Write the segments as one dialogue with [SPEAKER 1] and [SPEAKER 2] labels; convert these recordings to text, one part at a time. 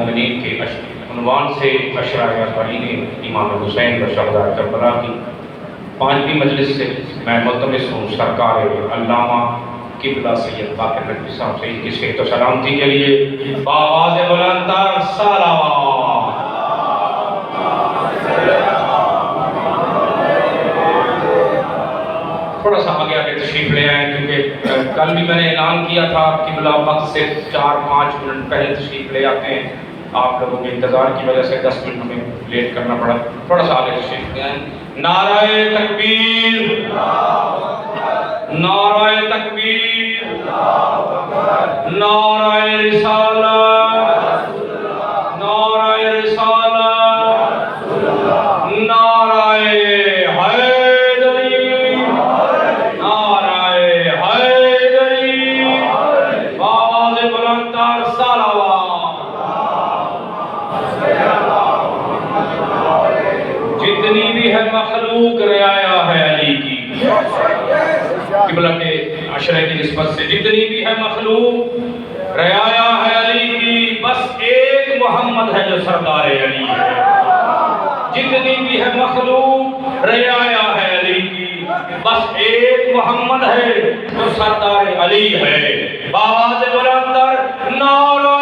[SPEAKER 1] المومنین کے عنوان سے عشرۂ اکابرین امام حسین و شہدائے کربلا کی 5ویں مجلس سے میں ملتمس ہوں سرکار علامہ قبلہ سید باقر نقوی صاحب سے کی صحت و سلامتی کے لیے بآواز بلند تر صلوات۔ تھوڑا سا آگے آگے تشریف لے آئیں کیونکہ کل بھی میں نے اعلان کیا تھا قبلہ وقت سے 4-5 منٹ پہلے تشریف لے آتے ہیں، آپ لوگوں کے انتظار کی وجہ سے 10 منٹ ہمیں لیٹ کرنا پڑا، تھوڑا سا آگے تشریف لے آئیں۔ نعرہ تکبیر، نعرہ تکبیر، نعرہ رسالت، نعرہ رسالت، نعرہ مخلوق رعایا ہے علی کی، قبلہ کے عشرے کی نسبت سے جتنی بھی ہے مخلوق رعایا ہے علی کی، بس ایک محمد ہے جو سردار علی ہے۔ جتنی بھی ہے مخلوق رعایا ہے علی کی، بس ایک محمد ہے جو سردار علی ہے۔ بآواز بلند تر نعرہ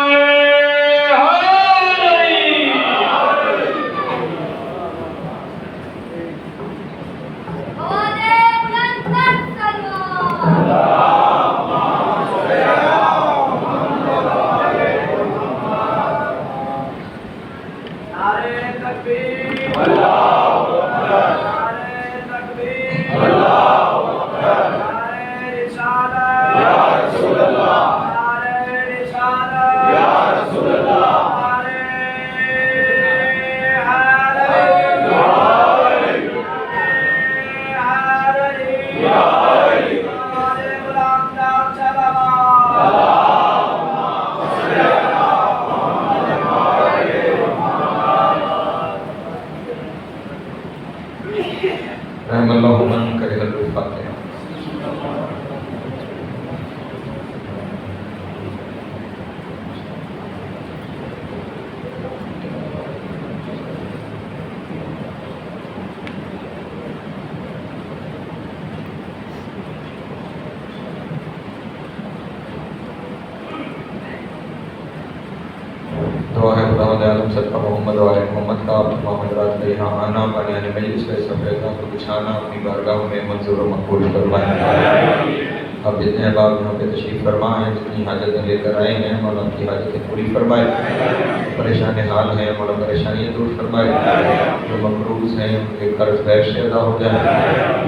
[SPEAKER 1] رحم اللہ من کرے الفاتحہ۔ دعا ہے خدا عالم صدقہ محمد و آل محمد کا آپ تمام حضرات کا یہاں آنا بنیان مجلس کا سفیدہ کو بچھانا اپنی بارگاہ میں منظور و مقبول فرمائیں۔ اب جتنے احباب یہاں پہ تشریف فرما ہیں، جتنی حاجتیں لے کر آئے ہیں، مولا آپ کی حاجتیں پوری فرمائے۔ پریشان حال ہیں مولا پریشانیاں دور فرمائے۔ جو مقروض ہیں ان کے قرض بیش سے ادا ہو جائیں۔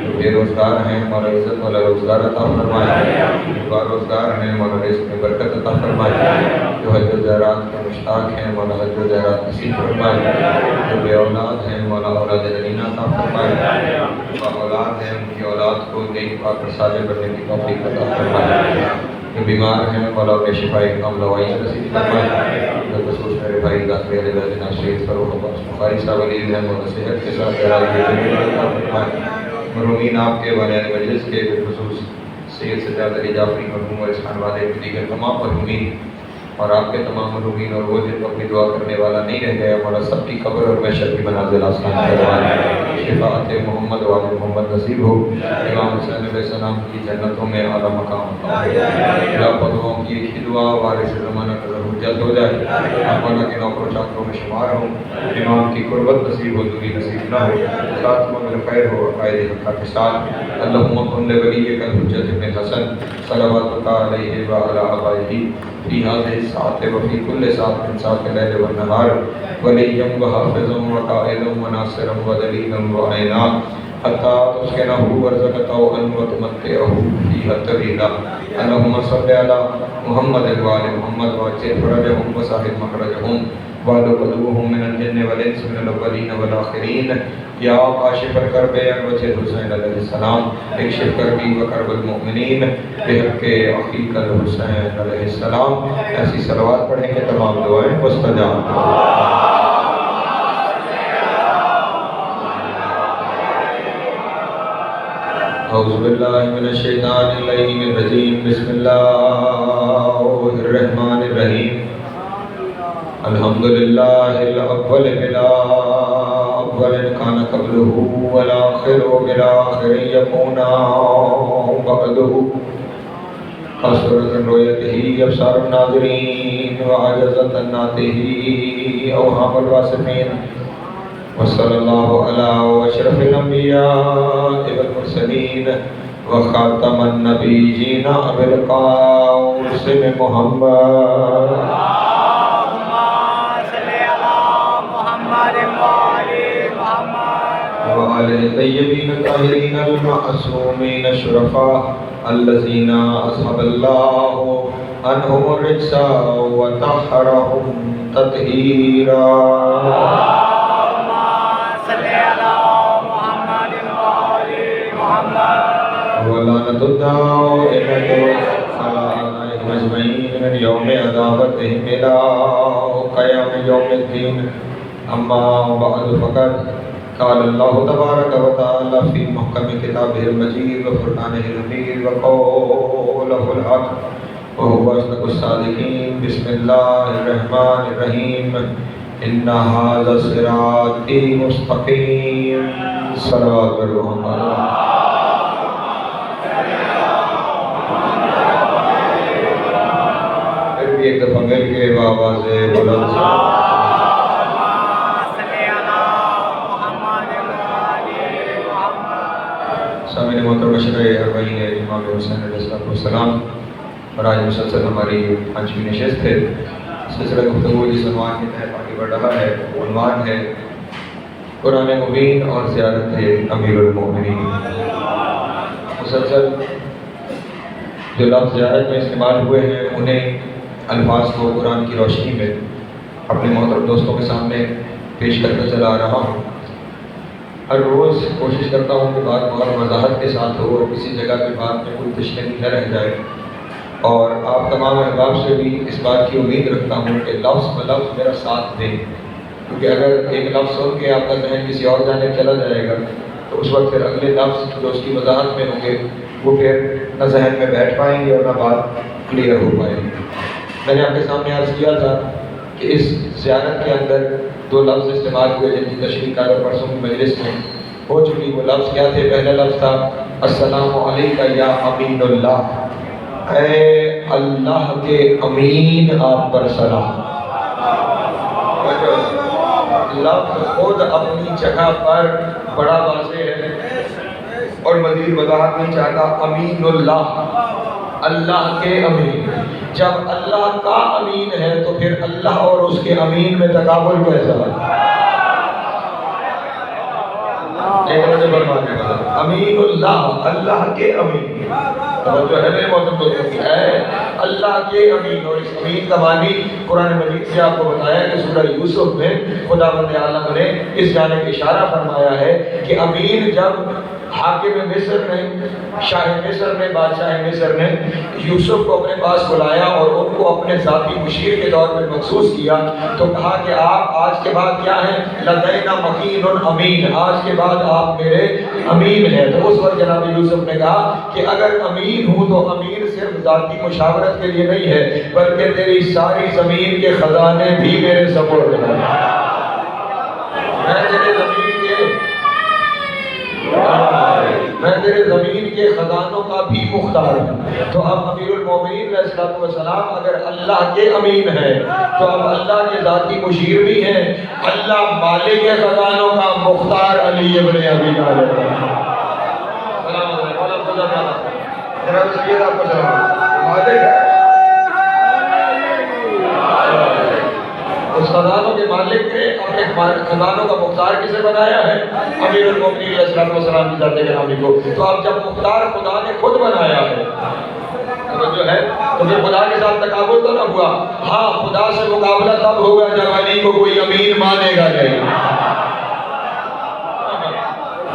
[SPEAKER 1] جو بے روزگار ہیں مولا عزت والا روزگار عطا فرمائے۔ جو باروزگار ہیں مولا رزق میں برکت عطا فرمائے۔ جو حج و زیارات کے مشتاق ہیں مولا حج و زیارات نصیب فرمائے۔ جو بے اولاد ہیں مولا اولاد نرینہ عطا فرمائے۔ جو اولاد ہیں ان کی اولاد کو نیک پاک اور صالح بننے کی توفیق عطا فرمائے۔ جو بیمار ہیں مولا انہیں شفائی کام دوائی نصیب فرمائے۔ جو خصوص میرے بھائی داخل علیہ وسلم شہید فروخ بخاری صاحب علی ہیں مولا صحت کے ساتھ علاج عطا فرمائے۔ مرحومین آپ کے بنیان مجلس کے بالخصوص سید سجاد علی جعفری مرحوم اور اس خانوادے کے دیگر تمام مرحومین اور آپ کے تمام مرحومین اور وہ جن کو اپنی دعا کرنے والا نہیں رہ گیا مولا سب کی قبر اور محشر کی منازل آسان کروائے۔ شفاعت محمد و آل محمد نصیب ہو۔ امام حسین علیہ السلام کی جنتوں میں اعلیٰ مقام عطا ہو۔ یا بدعاؤں کی ایک ہی دعا وارث زمانہ کا حجت ہو جائے، آپ والا کے نوکر و چاکروں میں شمار ہوں، امام کی قربت نصیب ہو، دوری نصیب نہ ہو، خاتمہ میں خیر ہو، عقائد حقہ کے ساتھ۔ اللہم کن لولیک الحجۃ ابن حسن صلواتک علیہ وعلی آبائہ فی هذه الساعة وفي كل ساعة من ساعات الليل والنهار وليا وحافظا وقائدا وناصرا ودليلا وعينا حتى تسكنه وارزقته وتمتعه فيها طويلا۔ اللهم صل على محمد وآل محمد وعجل فرجهم وسهل مخرجهم وادخلوهم من الجن والانس من الاولین والآخرین۔ یا کاشف الکرب عن وجه الحسین علیہ السلام اکشف کربی وکرب المؤمنین بحق اخیک الحسین علیہ السلام۔ ایسی صلوات پڑھیں کہ تمام دعائیں مستجاب۔ اعوذ باللہ من الشیطان اللعین الرجیم، بسم اللہ الرحمن الرحیم۔ الحمد لله الأول بلا أول كان قبله والآخر بالآخر يكون بعده قصرة رؤيته أبصار الناظرين وعجزة ناته أوهام الواصفين وصلى الله على أشرف الأنبياء والمرسلين وخاتم النبيين أبي القاسم محمد وآله الطيبين الطاهرين المعصومين الشرفاء الذين أصحب الله عنهم الرجس وطهرهم تطهيرا ولعنة الدائمة على أعدائهم أجمعين من يوم عذابتهم إلى قيام يوم الدين أما بعد فقد قال الله تبارك وتعالى في محكم كتابه المجيد وفرقانه الحميد وقوله الحق وهو أصدق الصادقين بسم الله الرحمن الرحيم إن هذا صراطي مستقيم صلوات الله پھر بھی ایک دفعہ مل کے آواز بلند سامعین محترم شرح اربعین امام حسین علیہ السلام اور آج مسلسل ہماری 5ویں نشست ہے سلسلہ گفتگو جس عنوان کے تحت آگے بڑھ رہا ہے عنوان ہے قرآن مبین اور زیارت امیر المؤمنین مسلسل جو لفظ زیارت میں استعمال ہوئے ہیں انہیں الفاظ کو قرآن کی روشنی میں اپنے محترم دوستوں کے سامنے پیش کرتا چلا آ رہا ہوں ہر روز کوشش کرتا ہوں کہ بات بہت وضاحت کے ساتھ ہو اور کسی جگہ پہ بات میں کوئی تشنیع نہ رہ جائے اور آپ تمام احباب سے بھی اس بات کی امید رکھتا ہوں کہ لفظ بلفظ میرا ساتھ دیں کیونکہ اگر ایک لفظ سن کے آپ کا ذہن کسی اور جانے چلا جائے گا تو اس وقت پھر اگلے لفظ جو اس کی وضاحت میں ہوں گے وہ پھر نہ ذہن میں بیٹھ پائیں گے اور نہ بات کلیئر ہو پائے گی میں نے آپ کے سامنے عرض کیا تھا کہ اس زیارت کے اندر 2 لفظ استعمال ہوئے جن کی تشریح کل اور پرسوں کی مجلس میں ہو چکی. وہ لفظ کیا تھے؟ پہلا لفظ تھا السلام علیکہ یا امین اللہ، اے اللہ کے امین آپ پر سلام. لفظ خود اپنی جگہ پر بڑا واضح ہے اور مزید وضاحت نہیں چاہتا. امین اللہ، اللہ کے امین. جب اللہ کا امین ہے تو پھر اللہ اور اس کے امین میں تقابل کیسا ہے؟ امین اللہ، اللہ کے امین. جو ہے میرے موضوع کو ہے اللہ کے امین. اور اس امین کا معنی قرآن مجید سے آپ کو بتایا کہ سورہ یوسف میں خداوند عالم نے اس جانب اشارہ فرمایا ہے کہ امین جب حاکم مصر نے، شاہ مصر نے، بادشاہ مصر نے یوسف کو اپنے پاس بلایا اور ان کو اپنے ذاتی مشیر کے طور میں مخصوص کیا تو کہا کہ آپ آج کے بعد کیا ہیں؟ لدینا مکین امین، آج کے بعد آپ میرے امین ہیں. تو اس وقت جناب یوسف نے کہا کہ اگر امین ہوں تو امین صرف ذاتی مشاورت کے لیے نہیں ہے بلکہ تیری ساری زمین کے خزانے بھی میرے سپرد ہیں. میں تیرے زمین کے خزانوں کا بھی مختار ہوں. تو اب امیر المومنین علیہ السلام اگر اللہ کے امین ہے تو اب اللہ کے ذاتی مشیر بھی ہیں. اللہ مالک کے خزانوں کا مختار علی ابن ابی طالب. اس خزانوں کے مالک نے اپنے خزانوں کا مختار کسے بنایا ہے؟ امیر المومنین علیہ السلام کی ذات گرامی کو. تو اب جب مختار خدا نے خود بنایا ہے جو ہے تو پھر خدا کے ساتھ تقابل تو نہ ہوا. ہاں خدا سے مقابلہ تب ہوگا جب علی کو کوئی امین مانے گا نہیں.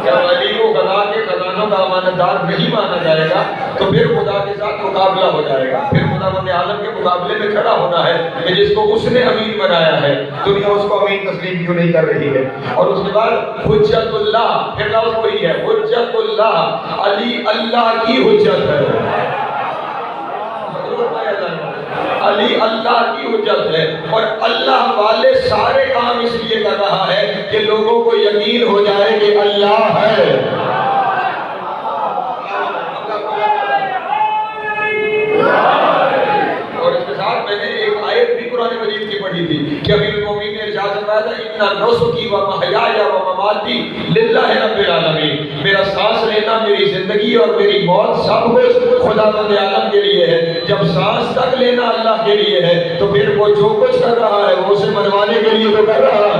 [SPEAKER 1] جب علی کو خدا کے خزانوں کا امانتدار نہیں مانا جائے گا تو پھر خدا کے ساتھ مقابلہ ہو جائے گا. پھر خداوند عالم کے مقابلے میں کھڑا ہونا ہے کہ جس کو اس نے امین بنایا ہے دنیا اس کو امین تسلیم کیوں نہیں کر رہی ہے. اور اس کے بعد حجت اللہ، پھر لفظ وہی ہے حجت اللہ، علی اللہ کی حجت ہے. علی اللہ کی حجت ہے، اور اللہ والے سارے کام اس لیے کر رہا ہے کہ لوگوں کو یقین ہو جائے کہ اللہ ہے۔ اور اس کے ساتھ میں نے ایک آیت بھی قرآن مجید کی پڑھی تھی کہ امیر المومنین نے ارشاد فرمایا تھا ان نسکی و محیایا و مماتی للہ رب العالمین، میرا سانس لینا، میری زندگی اور میری موت سب کچھ خدا بند عالم کے لیے ہے۔ جب سانس تک لینا اللہ کے لیے ہے تو پھر وہ جو کچھ کر رہا ہے وہ اسے منوانے کے لیے تو کر رہا ہے۔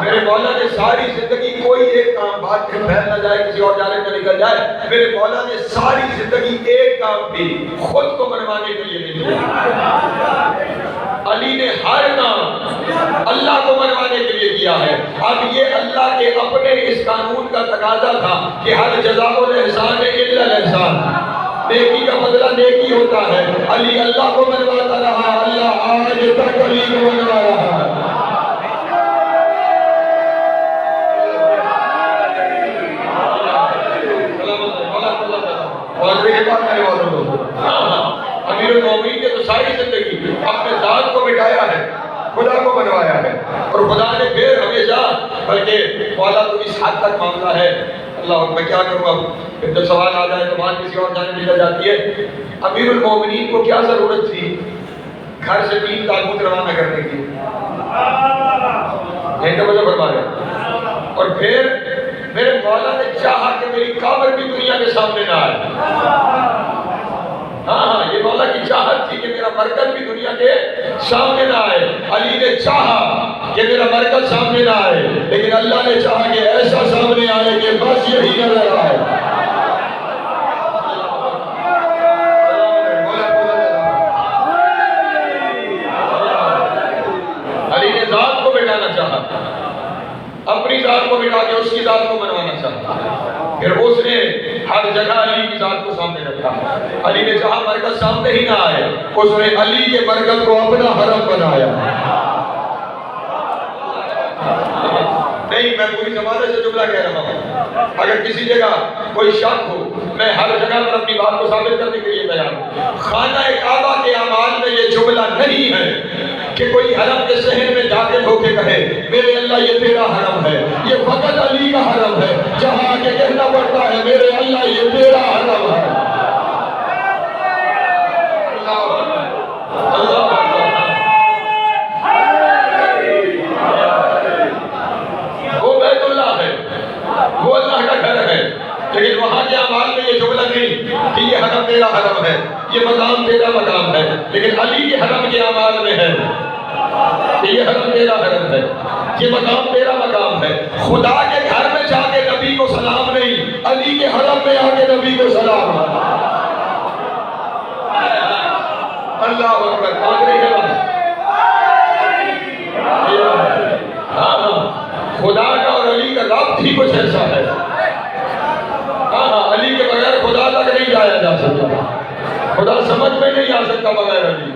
[SPEAKER 1] میرے مولا نے ساری زندگی کوئی ایک کام بات پھیل نہ جائے، کسی اور جانب نہ نکل جائے، میرے مولا نے ساری زندگی ایک کام بھی خود کو منوانے کے لیے نہیں کیا۔ علی نے ہر کام اللہ کو منوانے کے لیے کیا ہے۔ اب یہ اللہ کے اپنے اس قانون کا تقاضا تھا کہ ہر جزاء الاحسان الا الاحسان، نیکی کا بدلہ نیکی ہوتا ہے۔ علی اللہ کو منواتا رہا، اللہ آج تک علی کو منوا رہا ہے۔ امیر المومنین نے تو ساری زندگی اپنے ذات کو مٹایا ہے، خدا کو منوایا ہے، اور خدا نے پھر ہمیشہ، بلکہ مولا تو اس حد تک معاملہ ہے، اللہ میں کیا کروں اب، پھر جب سوال آ جائے تو بات کسی اور جانب نکل جاتی ہے۔ امیر المومنین کو کیا ضرورت تھی گھر سے 3 تابوت روانہ کرنے کی؟ نہیں تو مجھے فرمایا، اور پھر میرے مولا نے چاہا کہ میری قبر بھی دنیا کے سامنے نہ آئے۔ ہاں یہ مولا کی چاہت تھی کہ میرا مرکز بھی دنیا کے سامنے نہ آئے۔ علی نے چاہا کہ میرا مرکز سامنے نہ آئے، لیکن اللہ نے چاہا کہ ایسا سامنے آئے کہ بس یہی نظر آئے۔ علی نے ذات کو مٹانا چاہا، اپنی ذات کو مٹا کے اس کی ذات کو منوانا چاہا، پھر اس نے ہر جگہ علی کی ذات کو سامنے رکھا۔ علی نے چاہا مرکز سامنے ہی نہ آئے، اس نے علی کے مرکز کو اپنا حرم بنایا۔ نہیں، میں پوری زمانے سے جملہ کہہ رہا ہوں، اگر کسی جگہ کوئی شک ہو میں ہر جگہ پر اپنی بات کو ثابت کرنے کے لیے تیار ہوں۔ خانہ کعبہ کے اعمال میں یہ جملہ نہیں ہے کہ کوئی حرم کے صحن میں داخل ہو کے کہے میرے اللہ یہ تیرا حرم ہے، یہ فقط علی کا حرم ہے، جہاں کے کہنا پڑتا ہے میرے اللہ یہ تیرا حرم ہے۔ اللہ وہ بیت اللہ ہے، وہ اللہ کا گھر ہے، لیکن وہاں کے اعمال میں یہ جملہ نہیں کہ یہ حرم تیرا حرم ہے، یہ مقام تیرا مقام ہے، لیکن علی کے حرم کے اعمال میں ہے کہ یہ حرم تیرا حرم ہے، یہ مقام تیرا مقام ہے۔ خدا کے گھر میں جا کے نبی کو سلام نہیں، علی کے حرم میں آ کے نبی کو سلام۔ اللہ اکبر، سمجھ رہی ہے؟ ہاں، خدا کا اور علی کا ربط ہی کچھ ایسا ہے۔ ہاں، علی کے بغیر خدا تک نہیں جایا جا سکتا، خدا سمجھ میں نہیں آ سکتا بغیر علی۔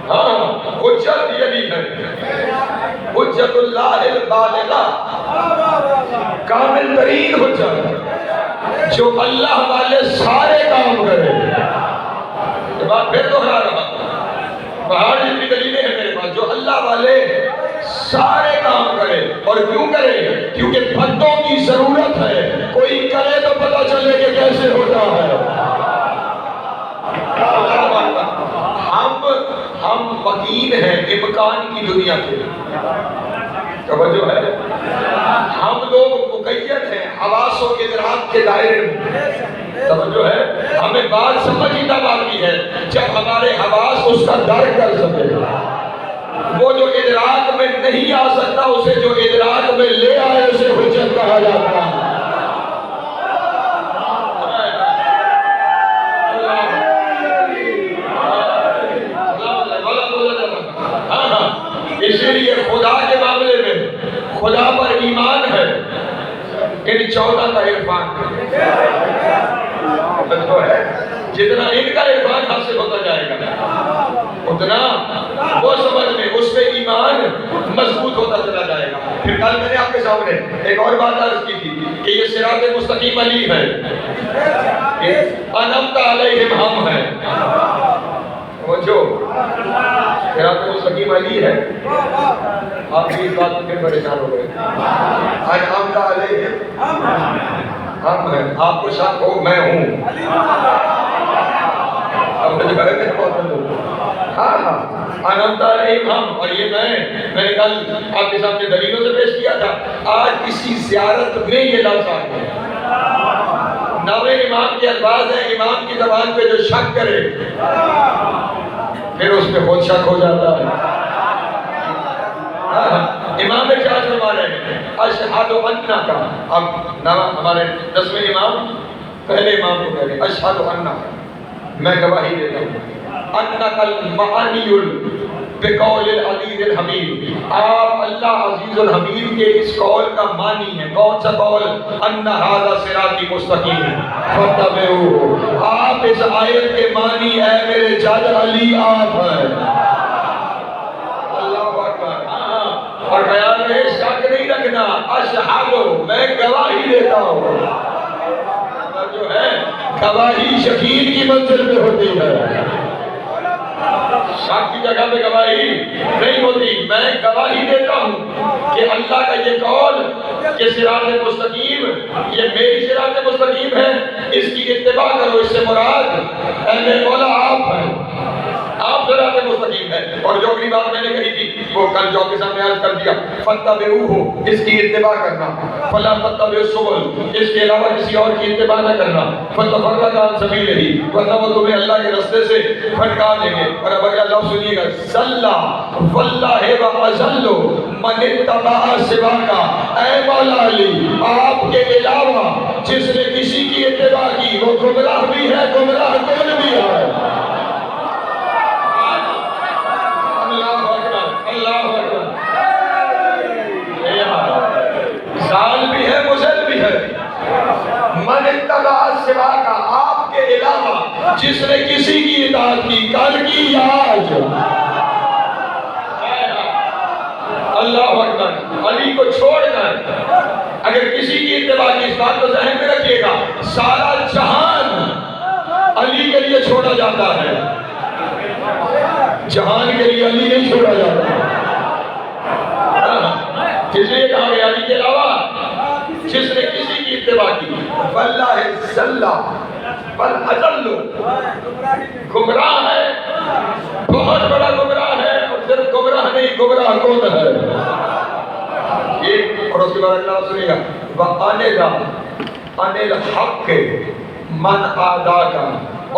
[SPEAKER 1] ہاں، حجت یہی ہے، حجت اللہ البالغہ، کامل ترین حجت، جو اللہ والے سارے کام کرے۔ یہ بات پھر دوہرا رہا، پہاڑ جتنی دلیلیں ہیں میرے پاس، جو اللہ والے سارے کام کرے، اور کیوں کرے؟ کیونکہ بندوں کی ضرورت ہے، کوئی کرے تو پتہ چلے کہ کیسے ہوتا ہے۔ ہم وکیل ہیں امکان کی دنیا کے، توجہ ہے، ہم لوگ مقید ہیں حواس و ادراک کے دائرے میں، توجہ ہے، ہمیں بات سمجھنا باقی ہے جب ہمارے حواس اس کا درک کر سکے۔ وہ جو ادراک میں نہیں آ سکتا اسے جو ادراک میں لے آئے اسے حجت کہا جاتا ہے۔ اسی لیے خدا کے معاملے میں خدا پر ایمان ہے، ان 14 کا عرفان ہے، جتنا ان کا عرفان حاصل ہوتا جائے گا اتنا وہ سمجھ میں اس پہ ایمان مضبوط ہوتا چلا جائے گا۔ پھر کل میں نے آپ کے سامنے ایک اور بات عرض کی تھی کہ یہ صراط مستقیم علی ہے، انعمت علیہم ہم ہے، جو صراط مستقیم علی ہے، آپ بھی اس بات میں پھر پریشان ہو گئے، انعمت علیہم ہم ہے، آپ کو شک ہو میں ہوں، اب مجھے گھر میں بہت ہاں انعمت علیہم ہم، اور یہ میں نے کل آپ کے سامنے دلیلوں سے پیش کیا تھا، آج کسی زیارت میں یہ لفظ آ گئے، نوے امام کے الفاظ ہیں، امام کی زبان پہ جو شک کرے پھر اس پہ خود شک ہو جاتا ہے۔ امام کیا فرما رہے ہیں؟ اشہد انک، اب ہمارے 10ویں امام پہلے امام کو کہہ رہے ہیں اشہد انک، میں گواہی دیتا ہوں، انک المعنی بقول العزیز الحمید، آپ اللہ عزیز الحمید کے اس قول کا معنی ہے، کون سا قول؟ ان ھذا صراطی مستقیم فاتبعوہ، آپ اس آیت کے معنی اے میرے جد علی آپ ہیں، اللہ اکبر، اور خیال میں شک نہیں رکھنا، اشہد، میں گواہی دیتا ہوں، جو ہے گواہی شہید کی منزل پہ ہوتی ہے، شک کی جگہ پہ گواہی نہیں ہوتی، میں گواہی دیتا ہوں کہ اللہ کا یہ قول کہ صراط مستقیم یہ میری صراط مستقیم ہے، اس کی اتباع کرو، اس سے مراد اے میرے مولا آپ ہیں، آپ صراط مستقیم ہے، اور جو اگلی بات میں نے کہی تھی وہ کل جو کے سامنے عرض کر دیا، فاتبعوہ، اس کی اتباع کرنا، فلا تتبعوا السبل، اس کے علاوہ کسی اور کی اتباع نہ کرنا، فتفرق عن سبیلہ، ورنہ وہ تمہیں اللہ کے راستے سے بھٹکا دیں گے، اور اب اگر اللہ سنیے گا، ذلہ واللہ وَأَذَلُّ مَنِ اتَّبَعَ سِوَاكَ، اے مولا علی آپ کے علاوہ جس نے کسی کی اتباع کی وہ گمراہ بھی ہے، گمراہ کون بھی ہے، زال بھی ہے، مزل بھی ہے، من اتبع سواک، آپ کے علاوہ جس نے کسی کی اطاعت کی، کل کی یا آج، اللہ اکبر، علی کو چھوڑ کر اگر کسی کی اتباع کی، اس بات کو ذہن میں رکھیے گا، سارا جہان علی کے لیے چھوڑا جاتا ہے، جہان کے لیے علی نہیں چھوڑا جاتا، اس لیے کہا گیا علی کے علاوہ جس نے کسی کی اتباع کی، واللہ ذلہ بل اضل، گمراہ ہے، بہت بڑا گمراہ ہے، اور صرف گمراہ نہیں، گمراہ کون ہے یہ، اور اس کے بعد اللہ سنیے گا، وَأَنِ الْحَقِّ مَنْ عَادَاكَ،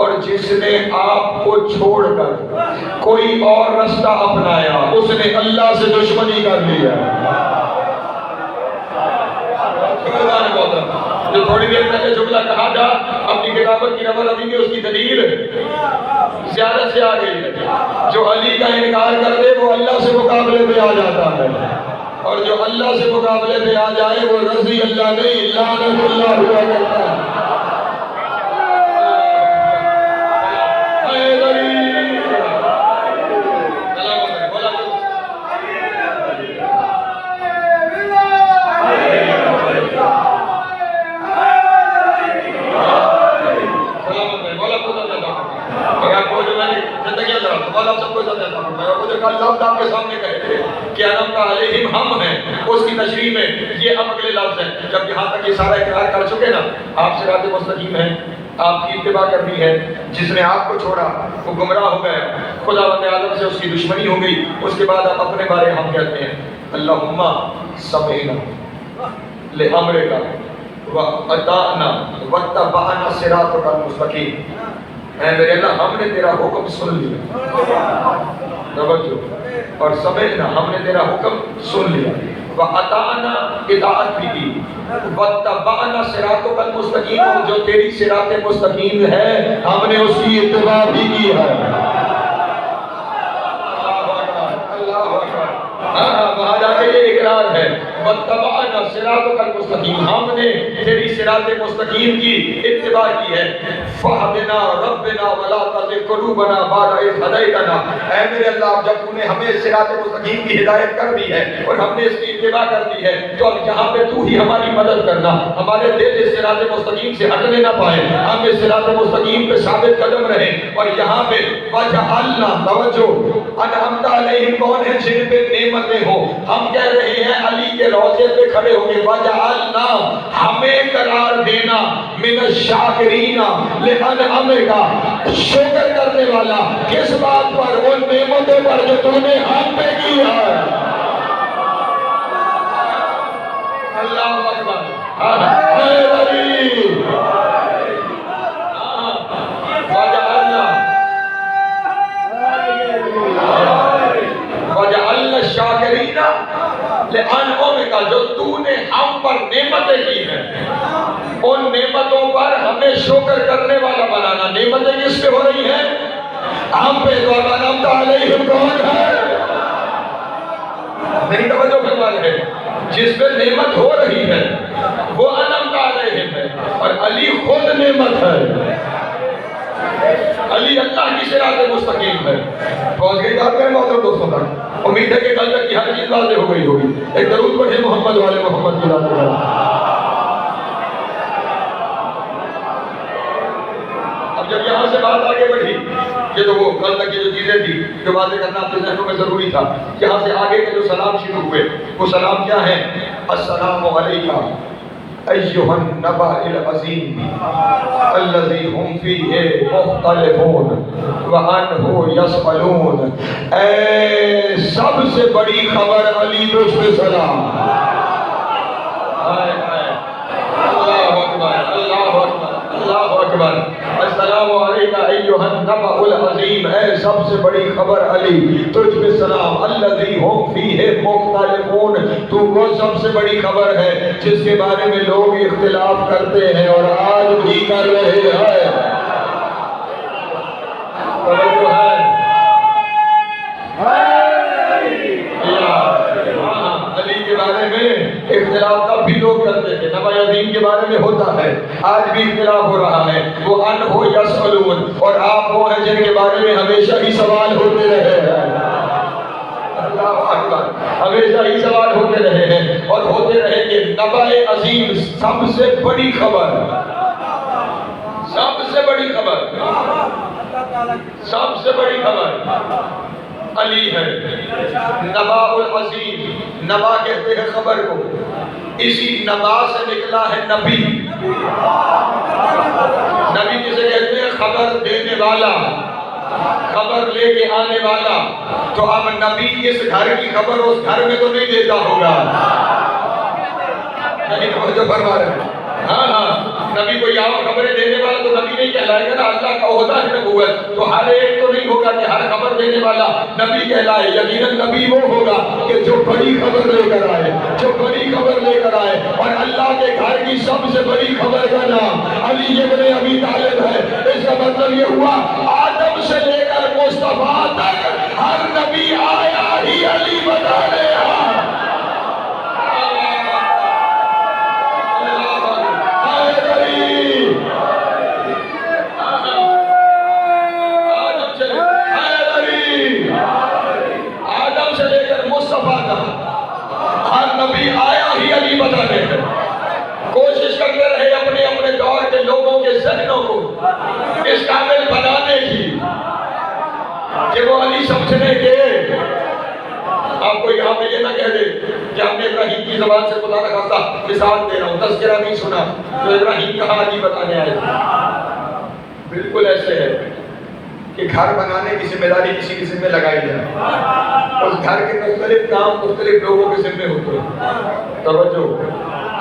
[SPEAKER 1] اور جس نے آپ کو چھوڑ کر کوئی اور رستہ اپنایا اس نے اللہ سے دشمنی کر لیا، جو تھوڑی دیر پہلے جملہ کہا تھا اپنی کتابت کی نمبر ابھی میں اس کی دلیل زیادہ سے آ گئی ہے، جو علی کا انکار کر دے وہ اللہ سے مقابلے میں آ جاتا ہے، اور جو اللہ سے مقابلے میں آ جائے وہ رضی اللہ نہیں لعنت اللہ ہوا کرتا ہے۔ لفظ آپ کے سامنے کہے تھے کہ انعمت علیہم ہم ہیں، اس کی تشریح میں یہ اب اگلے لفظ ہیں، جب یہاں تک یہ سارا اقرار کر چکے نا، آپ صراط مستقیم ہیں، آپ کی اتباع کرنی ہے، جس نے آپ کو چھوڑا وہ گمراہ ہو گیا، خدا بند عالم سے اس کی دشمنی ہو گئی، اس کے بعد آپ اپنے بارے ہم کہتے ہیں اللہم سمعنا لامرک واطعنا واتبعنا صراطک المستقیم، اے میرے اللہ ہم نے تیرا حکم سن لیا، توجہ، اور سمجھنا ہم نے تیرا حکم سن لیا، وَأَطَعْنَا اطاعت بھی کی، وَاتَّبَعْنَا صِرَاطَكَ الْمُسْتَقِيمَ، جو تیری صراط مستقیم ہے ہم نے اس کی اتباع بھی کی ہے، اللہ اکبر، ہاں وہاں جا کے یہ اقرار ہے واتبعنا صراطک المستقیم، ہم نے تیری صراط مستقیم کی اتباع کی ہے۔ فہدنا ربنا ولا تزغ قلوبنا بعد اذ ہدیتنا، اے میرے اللہ جب تو نے ہمیں صراط مستقیم کی ہدایت کر دی ہے اور ہم نے اس کی اتباع کر دی ہے تو اب یہاں پہ تو ہی ہماری مدد کرنا، ہمارے دل اس صراط مستقیم سے ہٹنے نہ پائے، ہم اس صراط مستقیم پہ ثابت قدم رہیں۔ اور یہاں پہ وجعلنا، توجہ، انعمت علیہم کون ہے؟ جن پہ نعمتیں ہوں۔ ہم کہہ رہے ہیں علی کے روضے پہ کھڑے ہو کے وجعلنا، ہمیں قرار دینا، من الشاکرین لانعمک، شکر کرنے والا کس بات پر؟ ان نعمتوں پر جو تو نے ہم پہ کی ہے۔ اللہ اکبر، وجعلنا الشاکرین لانعمک، جو تو نے ہم پر نعمتیں کی ہیں ان نعمتوں پر ہمیں شکر کرنے والا بنانا۔ نعمتیں کس پہ ہو رہی ہیں؟ ہم پہ۔ تو انعمت علیہم کون ہے؟ میری توجہ فرما رہے ہیں، جس پہ نعمت ہو رہی ہے وہ انعمت علیہم ہے، اور علی خود نعمت ہے۔ علی اللہ کی صراط مستقیم ہے۔ پہنچ گئی بات کریں محترم دوستوں تک؟ امید ہے کہ کل تک کی ہر چیز واضح ہو گئی ہوگی۔ ایک درود پڑھیں محمد والے محمد کی ذات پر۔ اب جب یہاں سے بات آگے بڑھی، یہ تو وہ کل تک کی جو چیزیں تھی جو باتیں کرنا اپنے ذہنوں میں ضروری تھا، یہاں سے آگے کے جو سلام شروع ہوئے وہ سلام کیا ہیں؟ السلام علیکم ایھا النبأ العظیم الذی ہم فیہ مختلفون وعنہ یسألون، اے سب سے بڑی خبر علی تجھ پہ سلام۔ اللہ اکبر، اللہ اکبر، اللہ اکبر۔ السلام علیکم ایھا النبأ العظیم، اے سب سے بڑی خبر علی تجھ پہ سلام۔ الذی ہم فیہ مختلفون، تو وہ سب سے بڑی خبر ہے جس کے بارے میں لوگ اختلاف کرتے ہیں اور آج بھی کر رہے ہیں۔ توجہ ہے؟ علی کے بارے میں اختلاف تب بھی لوگ کرتے تھے، نبی عظیم کے بارے میں ہوتا ہے، آج بھی اختلاف ہو رہا ہے۔ وہ عنہ یسألون، اور آپ وہ ہیں جن کے بارے میں ہمیشہ ہی سوال ہوتے رہے ہیں۔ اللہ اکبر، ہمیشہ ہی سوال ہوتے رہے ہیں اور ہوتے رہے کہ نبی عظیم سب سے بڑی خبر، سب سے بڑی خبر، سب سے بڑی خبر علی ہے۔ نبا العظیم، نبا کہتے ہیں خبر کو، اسی نبا سے نکلا ہے نبی۔ نبی جسے کہتے ہیں خبر دینے والا، خبر لے کے آنے والا۔ تو اب نبی اس گھر کی خبر اس گھر میں تو نہیں دیتا ہوگا، نہیں توجہ فرما رہے ہیں؟ ہاں ہاں، نبی کو یہاں خبریں دینے والا تو نبی نہیں کہلائے گا نا، اللہ کا عہدہ ہے نبوت، تو ہر ایک تو نہیں ہوگا کہ ہر خبر دینے والا نبی کہلائے۔ یقیناً نبی وہ ہوگا کہ جو بڑی خبر لے کر آئے، جو بڑی خبر لے کر آئے، اور اللہ کے گھر کی سب سے بڑی خبر کا نام علی ابن ابی طالب ہے۔ اس کا مطلب یہ ہوا آدم سے لے کر مصطفیٰ تک ہر نبی آیا ہی علی بتانے۔ ہر نبی آیا ہی علی بتانے ہیں۔ کوشش کرتے رہے اپنے اپنے دور کے لوگوں کے ذہنوں کو اس قابل بنانے کی کہ وہ علی سمجھنے کے۔ آپ کو یہاں پہ یہ نہ کہہ دے کہ ہم نے ابراہیم کی زبان سے خدا نہ خواستہ مثال دے رہا ہوں، تذکرہ نہیں سنا تو ابراہیم کہاں علی بتانے آئے۔ بالکل ایسے ہے کہ گھر بنانے کی ذمہ داری کسی کی ذمہ لگائی جائے، اس گھر کے مختلف کام مختلف لوگوں کے ذمہ ہوتے ہیں۔ توجہ،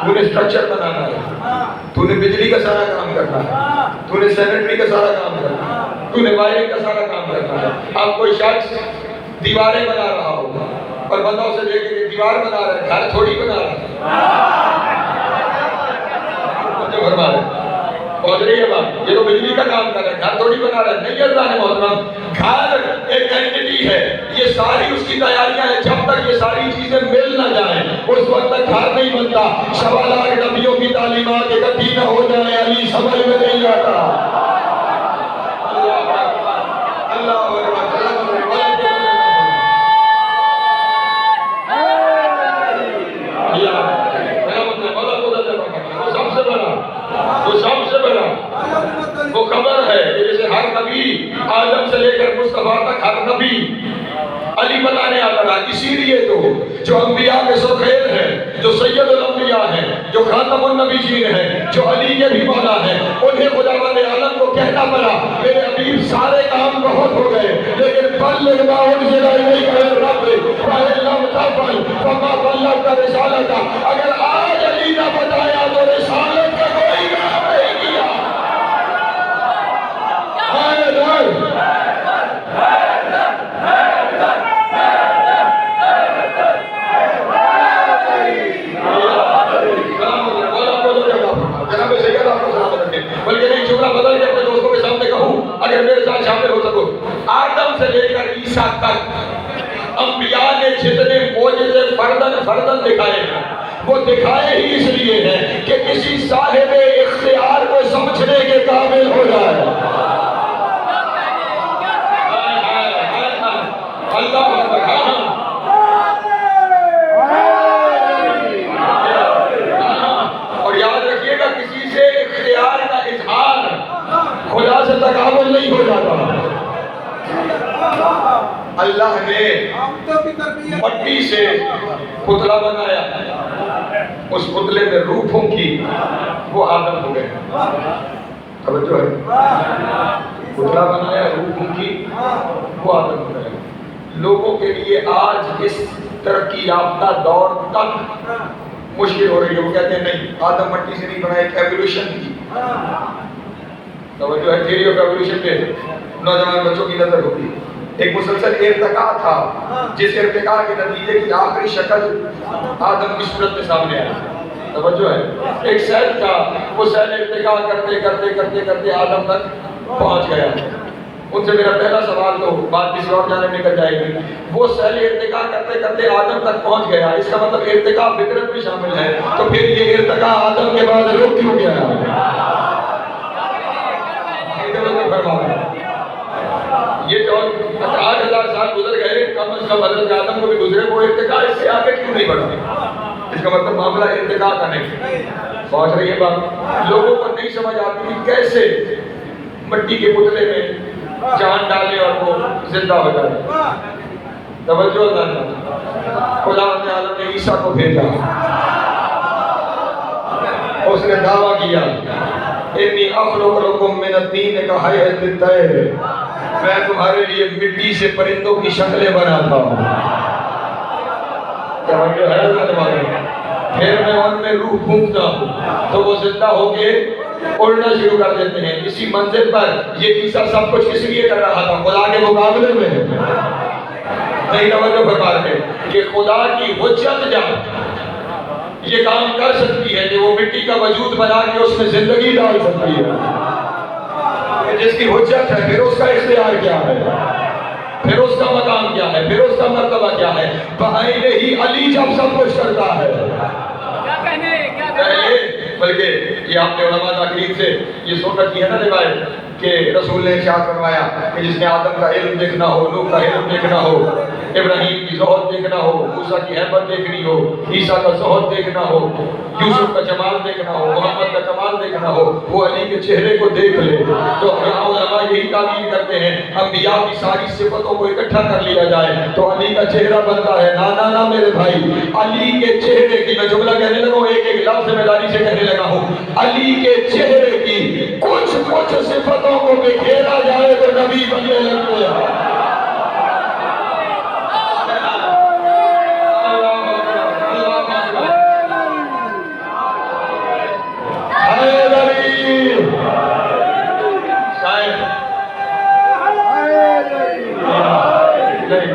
[SPEAKER 1] تو نے اسٹرکچر بنانا ہے، تو نے بجلی کا سارا کام کرنا ہے، تو نے سینیٹری کا سارا کام کرنا ہے، تو نے وائرنگ کا سارا کام کرنا ہے۔ اب کوئی شخص دیواریں بنا رہا ہوگا اور بندہ اسے دیکھے کہ دیوار بنا رہا ہے، گھر تھوڑی بنا رہا ہے۔ پہنچ رہی ہے بات؟ یہ تو بجلی کا کام کر رہا ہے، گھر تھوڑی بنا رہا ہے. نہیں اللہ نے محترم، گھر ایک اینٹی ہے، یہ ساری اس کی تیاریاں ہیں. جب تک یہ ساری چیزیں مل نہ جائیں اس وقت تک گھر نہیں بنتا. 1.25 لاکھ نبیوں کی تعلیمات اکٹھی نہ ہو جائے علی سمجھ میں نہیں آتا. وہ خبر ہے کہ جیسے ہر نبی آدم سے لے کر مصطفیٰ تک ہر نبی علی بتانے آتا رہا. اسی لیے تو جو انبیاء کے سرخیل ہیں، جو سید الانبیاء ہیں، جو خاتم النبیین ہیں، جو علی کے بھی مولا ہیں، انہیں خداوند عالم کو کہنا پڑا میرے حبیب سارے کام بہت ہو گئے لیکن بلغ ما انزل الیک من ربک فإن لم تفعل فما بلغت رسالتہ. اگر آج علی نہ بتایا تو رسالت کا کوئی کام نہیں کیا. بلکہ نہیں جملہ بدل کے اپنے دوستوں کے سامنے کہوں اگر میرے ساتھ شامل ہو سکو. آدم سے لے کر عیسیٰ تک انبیاء نے جتنے معجزے فردن دکھائے ہیں وہ دکھائے ہی اس لیے ہیں کہ کسی صاحب اختیار کو سمجھنے کے قابل ہو جائے. اللہ اور یاد رکھیے گا کسی سے اختیار کا اظہار خدا سے تقابل نہیں ہو جاتا. اللہ نے مٹی سے پتلا بنایا، اس پتلے میں روح پھونکی، وہ آدم ہو گئے. توجہ ہے، پتلا بنایا، روح پھونکی، وہ آدم ہو گئے. لوگوں کے لیے آج اس ترقی یافتہ دور تک مشکل ہو رہی ہے. وہ کہتے ہیں نہیں آدم مٹی سے نہیں بنا، ایک ایوولوشن کی. توجہ ہے، تھیوری آف ایوولوشن پہ نوجوان بچوں کی نظر ہوتی ہے. ایک مسلسل ارتقاء تھا جس ارتقاء کے نتیجے کی آخری شکل آدم کی صورت میں سامنے آئی. توجہ ہے، ایک سیل تھا، وہ سیل ارتقاء کرتے کرتے کرتے کرتے آدم تک پہنچ گیا. ان سے میرا پہلا سوال تو بات کسی اور جانے نکل جائے گی. وہ سیل ارتقاء کرتے کرتے آدم تک پہنچ گیا، اس کا مطلب ارتقاء فطرت میں شامل ہے. تو پھر یہ ارتقاء آدم کے بعد رک کیوں گیا؟ یہ جو 8,000 سال گزر گئے، کم از کم حضرت آدم کو بھی گزرے، وہ ارتقاء اس سے آگے کیوں نہیں بڑھتے؟ اس کا مطلب معاملہ ارتقاء کا نہیں. پہنچ رہی ہے بات؟ لوگوں کو نہیں سمجھ آتی کہ کیسے مٹی کے پتلے میں جان ڈالے اور وہ زندہ ہو جائے. توجہ اللہ، خدا عالم نے عیسیٰ کو بھیجا. اس نے دعویٰ کیا انی اخلق لکم من الطین کہیئۃ الطیر، میں تمہارے لیے مٹی سے پرندوں کی شکلیں بناتا ہوں. توجہ ہے اللہ، پھر میں ان میں روح پھونکتا ہوں تو وہ زندہ ہو کے اڑنا شروع کر دیتے ہیں. اسی منزل پر یہ عیسیٰ سب کچھ کس لیے کر رہا تھا؟ خدا کے مقابلے میں. نہیں توجہ فرما رہے کہ خدا کی حجت جب یہ کام کر سکتی ہے کہ وہ مٹی کا وجود بنا کے اس میں زندگی ڈال سکتی ہے، جس کی حجت ہے پھر اس کا اختیار کیا ہے، پھر اس کا مقام کیا ہے، پھر اس کا مرتبہ کیا ہے. بہائے ہی علی جب سب کچھ کرتا ہے. بلکہ یہ آپ نے علماء تاکید سے یہ سن رکھی ہے نا روایت کہ رسول نے ارشاد فرمایا کہ جس نے آدم کا علم دیکھنا ہو، نوح کا علم دیکھنا ہو، ابراہیم کی زہد دیکھنا ہو، موسیٰ کی حیبت دیکھنی ہو، عیسیٰ کا زہد دیکھنا ہو، یوسف کا جمال دیکھنا ہو، محمد کا کمال دیکھنا ہو، وہ علی کے چہرے کو دیکھ لے. تو یہاں علماء یہی تعبیر کرتے ہیں انبیاء کی ساری صفتوں کو اکٹھا کر لیا جائے تو علی کا چہرہ بنتا ہے. نا میرے بھائی، علی کے چہرے کی، میں جملہ کہنے لگا ہوں، ایک ایک لفظ ذمہ داری سے کہنے لگا ہوں، علی کے چہرے کی کچھ صفتوں کو بکھیرا جائے تو نبی بننے لگتے ہیں.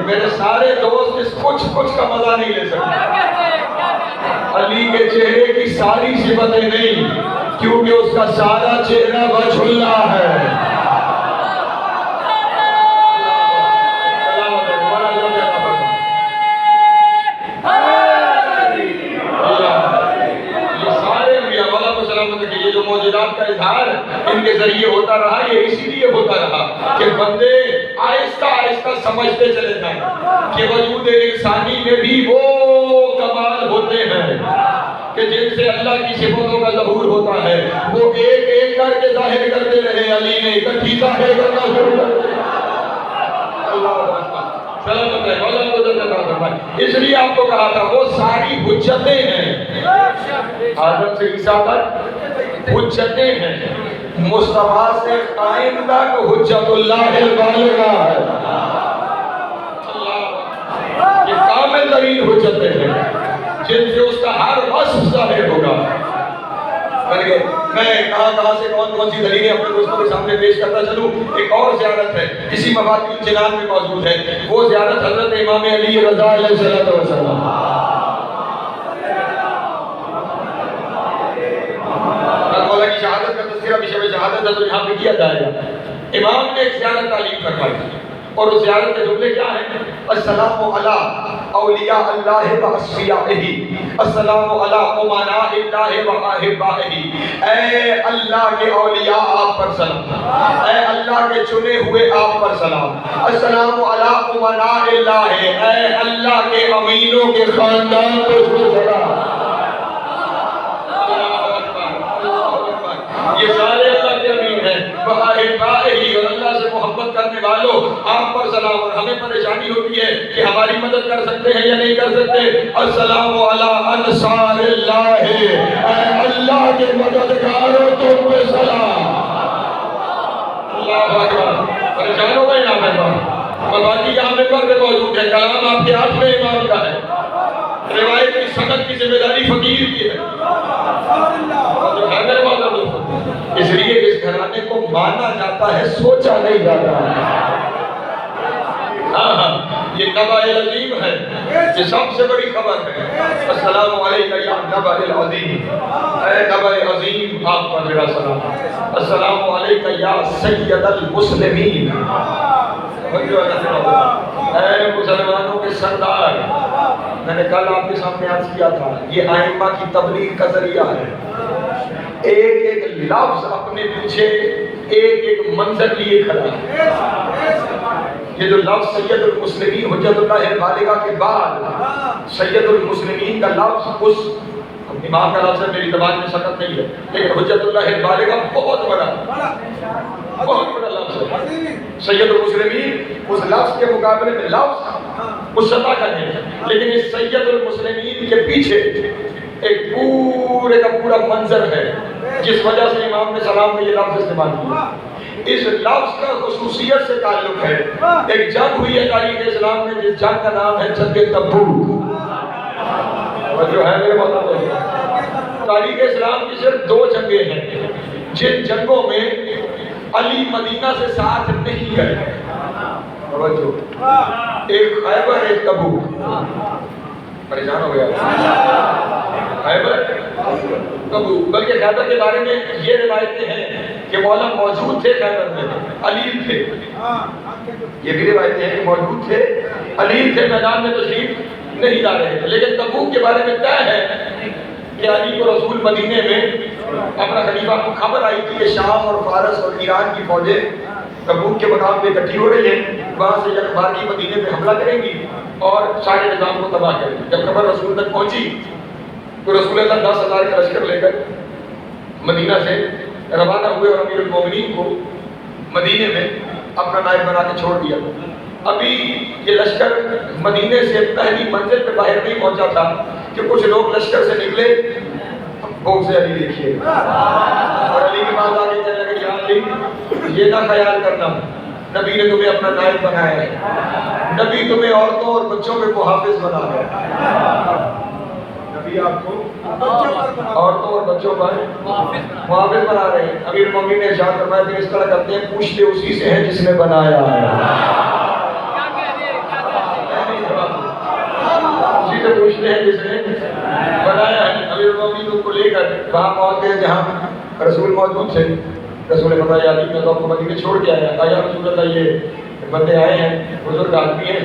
[SPEAKER 1] میرے سارے دوست اس کچھ کا مزہ نہیں لے سکتے. علی کے چہرے کی ساری صفتیں نہیں، کیونکہ اس کا سارا چہرہ بچھلا ہے. یہ جو موجودات کا اظہار ان کے ذریعے ہوتا رہا، یہ اسی لیے ہوتا رہا کہ بندے آہستہ آہستہ سمجھتے چلے جائیں کہ وجود انسانی میں بھی وہ کمال ہوتے ہیں کہ جن سے اللہ کی صفاتوں کا ظہور ہوتا ہے. وہ ایک ایک کر کے ظاہر کرتے رہے، علی نے اکٹھی ظاہر کرنا شروع کر دیا. اس لیے آپ کو کہا تھا وہ ساری حجتیں ہیں، آدم سے عیسیٰ تک حجتیں ہیں، مصطفیٰ سے قائم تک حجت اللہ البالغہ ہے. یہ کامل ترین حجتیں ہیں جن سے اس کا ہر وصف ظاہر ہوگا. میں کہاں سے کون سی دلیلیں اپنے دوستوں کے سامنے پیش کرتا چلوں. ایک اور زیارت ہے اسی مفاتیح الجنان میں موجود ہے، وہ زیارت حضرت امام علی رضا علیہ السلام. مولا کی شہادت کا تذکرہ بھی شب شہادت ہے تو یہاں پہ کیا جائے گا. امام نے ایک زیارت تعلیم فرمائی اور اس زیارت کے جملے کیا ہیں؟ السلام علی اولیاء اللہ و اصفیائہ، السلام علی امناء اللہ و احبائہ. اے اللہ کے اولیاء آپ پر سلام، اے اللہ کے چنے ہوئے آپ پر سلام. السلام علی امناء اللہ، اے اللہ کے امینوں کے خاندان کو سلام. یہ سارے اللہ کے امین ہیں. وَأَحِبَّائِهِ، اور اللہ سے محبت کرنے والوں آپ پر سلام. اور ہمیں پریشانی ہوتی ہے کہ ہماری مدد کر سکتے ہیں یا نہیں کر سکتے. السلام علی انصار اللہ، اے اللہ کے مددگاروں تم پہ سلام. اللہ اکبر. پریشان ہو گئے نا باقی یہاں ممبر پہ موجود ہے، کلام آپ کے ہاتھ میں امام کا ہے، روایت کی سند کی ذمہ داری فقیر کی ہے. جو ہے میرے مولا دوستوں، اس لیے اس گھرانے کو مانا جاتا ہے، سوچا نہیں جاتا. یہ نبأ العظیم ہے، یہ سب سے بڑی خبر ہے. السلام علیکم یا نبأ العظیم، اے نبأ عظیم آپ پر میرا سلام. السلام علیکم یا سید المسلمین، اے مسلمانوں کے سردار. میں نے کل آپ کے سامنے عرض کیا تھا یہ ائمہ کی تبلیغ کا ذریعہ ہے. ایک ایک لفظ اپنے پیچھے ایک ایک منظر لیے کھڑا ہے. یہ جو لفظ سید المسلمین حجت اللہ البالغہ کے بعد سید المسلمین کا لفظ اس امام کا لفظ میری زبان میں سکت نہیں ہے، لیکن حجت اللہ البالغہ بہت بڑا لفظ ہے. سید المسلمین اس لفظ کے مقابلے میں لفظ اس سطح کا نہیں ہے، لیکن اس سید المسلمین کے پیچھے ایک پورے کا پورا منظر ہے جس وجہ سے امام نے سلام میں یہ لفظ استعمال کیا. اس لفظ کا خصوصیت سے تعلق ہے. ایک جنگ ہوئی ہے تاریخ اسلام میں جس جنگ کا نام ہے جنگ تبوک. اور جو ہے میرے مولا تاریخ اسلام کی صرف 2 جنگیں ہیں جن جنگوں میں علی مدینہ سے ساتھ نہیں گئے. ایک خیبر، ایک تبوک. پریشان ہو گیا خیبر تبوک. بلکہ خیبر کے بارے میں یہ روایتیں ہیں کہ مولا موجود تھے خیبر میں، علی تھے. یہ بھی روایتیں ہیں کہ موجود تھے، علی تھے، میدان میں تشریف نہیں لا رہے تھے. لیکن تبوک کے بارے میں طے ہے کہ علی کو رسول مدینے میں اپنا خلیفہ کو خبر آئی تھی کہ شام اور فارس اور ایران کی فوجیں تبوک کے مقام پہ اکٹھی ہو رہی ہیں، وہاں سے جب باقی مدینے پہ حملہ کریں گی اور سارے نظام کو تباہ کریں گی. جب خبر رسول تک پہنچی تو رسول اللہ 10,000 کا لشکر لے کر مدینہ سے روانہ ہوئے اور امیر المومنین کو مدینے میں اپنا نائب بنا کے چھوڑ دیا. ابھی یہ لشکر مدینے سے پہلی منزل پہ باہر نہیں پہنچا تھا کہ کچھ لوگ لشکر سے نکلے، بہت سے علی دیکھیے اور علی کے پاس آگے کہنے لگے کہ علی یہ نہ خیال کرنا نبی نے تمہیں اپنا نائب بنایا ہے، نبی تمہیں عورتوں اور بچوں پہ محافظ بنا ہے. نبی آپ کو عورتوں اور بچوں پر محافظ بنا رہے ہیں. امیر المومنین نے ارشاد فرمایا کہ اس طرح کرتے ہیں پوچھتے اسی سے ہیں جس نے بنایا ہے. اسی سے پوچھتے ہیں جس نے بنایا ہے. امیر المومنین کو لے کر وہاں پہنچتے ہیں جہاں رسول موجود تھے. رسول نے فرمایا علی میں تو آپ کو مدینے چھوڑ کے آیا. کہا یا رسول اللہ یہ بندے آئے ہیں بزرگ آدمی ہیں.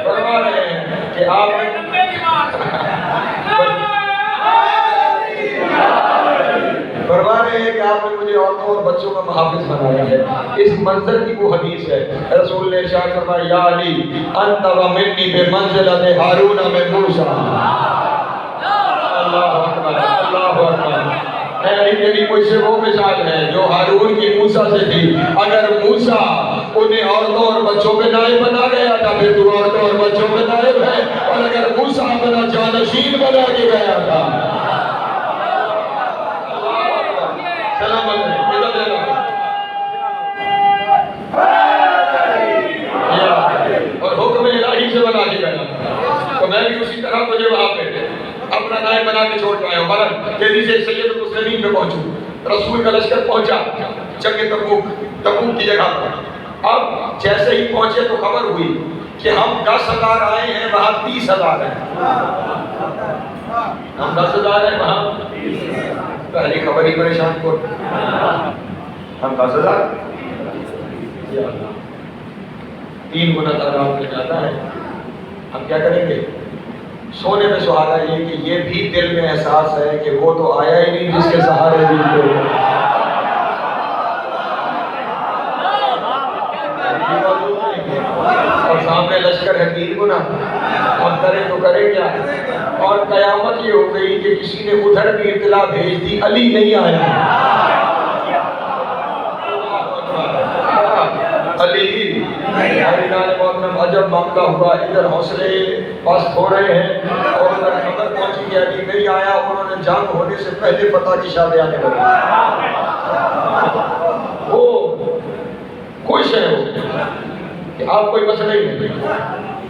[SPEAKER 1] فرما رہے ہیں کہ آپ فرما رہے ہیں کہ آپ نے مجھے عورتوں اور بچوں کا محافظ بنایا ہے. اس منظر کی وہ حدیث ہے. رسول نے ارشاد فرمایا یا علی انت و منی بمنزلۃ ہارون من موسی. اللہ اکبر اللہ اکبر. اے علی تیری مجھ سے وہ مثال ہے جو ہارون کی موسیٰ سے تھی. اگر موسیٰ انہیں عورتوں اور بچوں پہ نائب بنا گیا تھا پھر تو عورتوں اور بچوں پہ نائب ہے. اور اگر موسیٰ اپنا جانشین بنا کے گیا تھا. سلام علیکم. اور حکم الہی سے بنا کے گیا تو میں بھی اسی طرح مجھے وہاں پہ اپنا نائب بنا کے چھوڑ کے آیا ہوں. بہرحال تیزی سے سید المسلمین پہ پہنچوں. رسول کا لشکر پہنچا جنگ تبوک کی جگہ پر. اب جیسے ہی پہنچے تو خبر ہوئی کہ ہم 10,000 آئے ہیں وہاں 30,000 ہیں. ہم 10,000 ہیں وہاں پہلی خبر ہی پریشان کو. ہم 10,000 3 گنا تعداد میں جاتا ہے. ہم کیا کریں گے؟ سونے میں سہاگا یہ کہ یہ بھی دل میں احساس ہے کہ وہ تو آیا ہی نہیں جس کے سہارے بھی تھے. اور سامنے لشکر ہے 3 گنا. اب کرے تو کرے کیا؟ اور قیامت یہ ہو گئی کہ کسی نے ادھر بھی اطلاع بھیج دی علی نہیں آیا. علی محترم عجب معاملہ ہوا. ادھر حوصلے پست ہو رہے ہیں اور ادھر خبر پہنچی کہ علی نہیں آیا. انہوں نے جنگ ہونے سے پہلے فتح کی شادی آنے لگی. وہ خوش ہے کہ آپ کوئی مسئلہ ہی نہیں,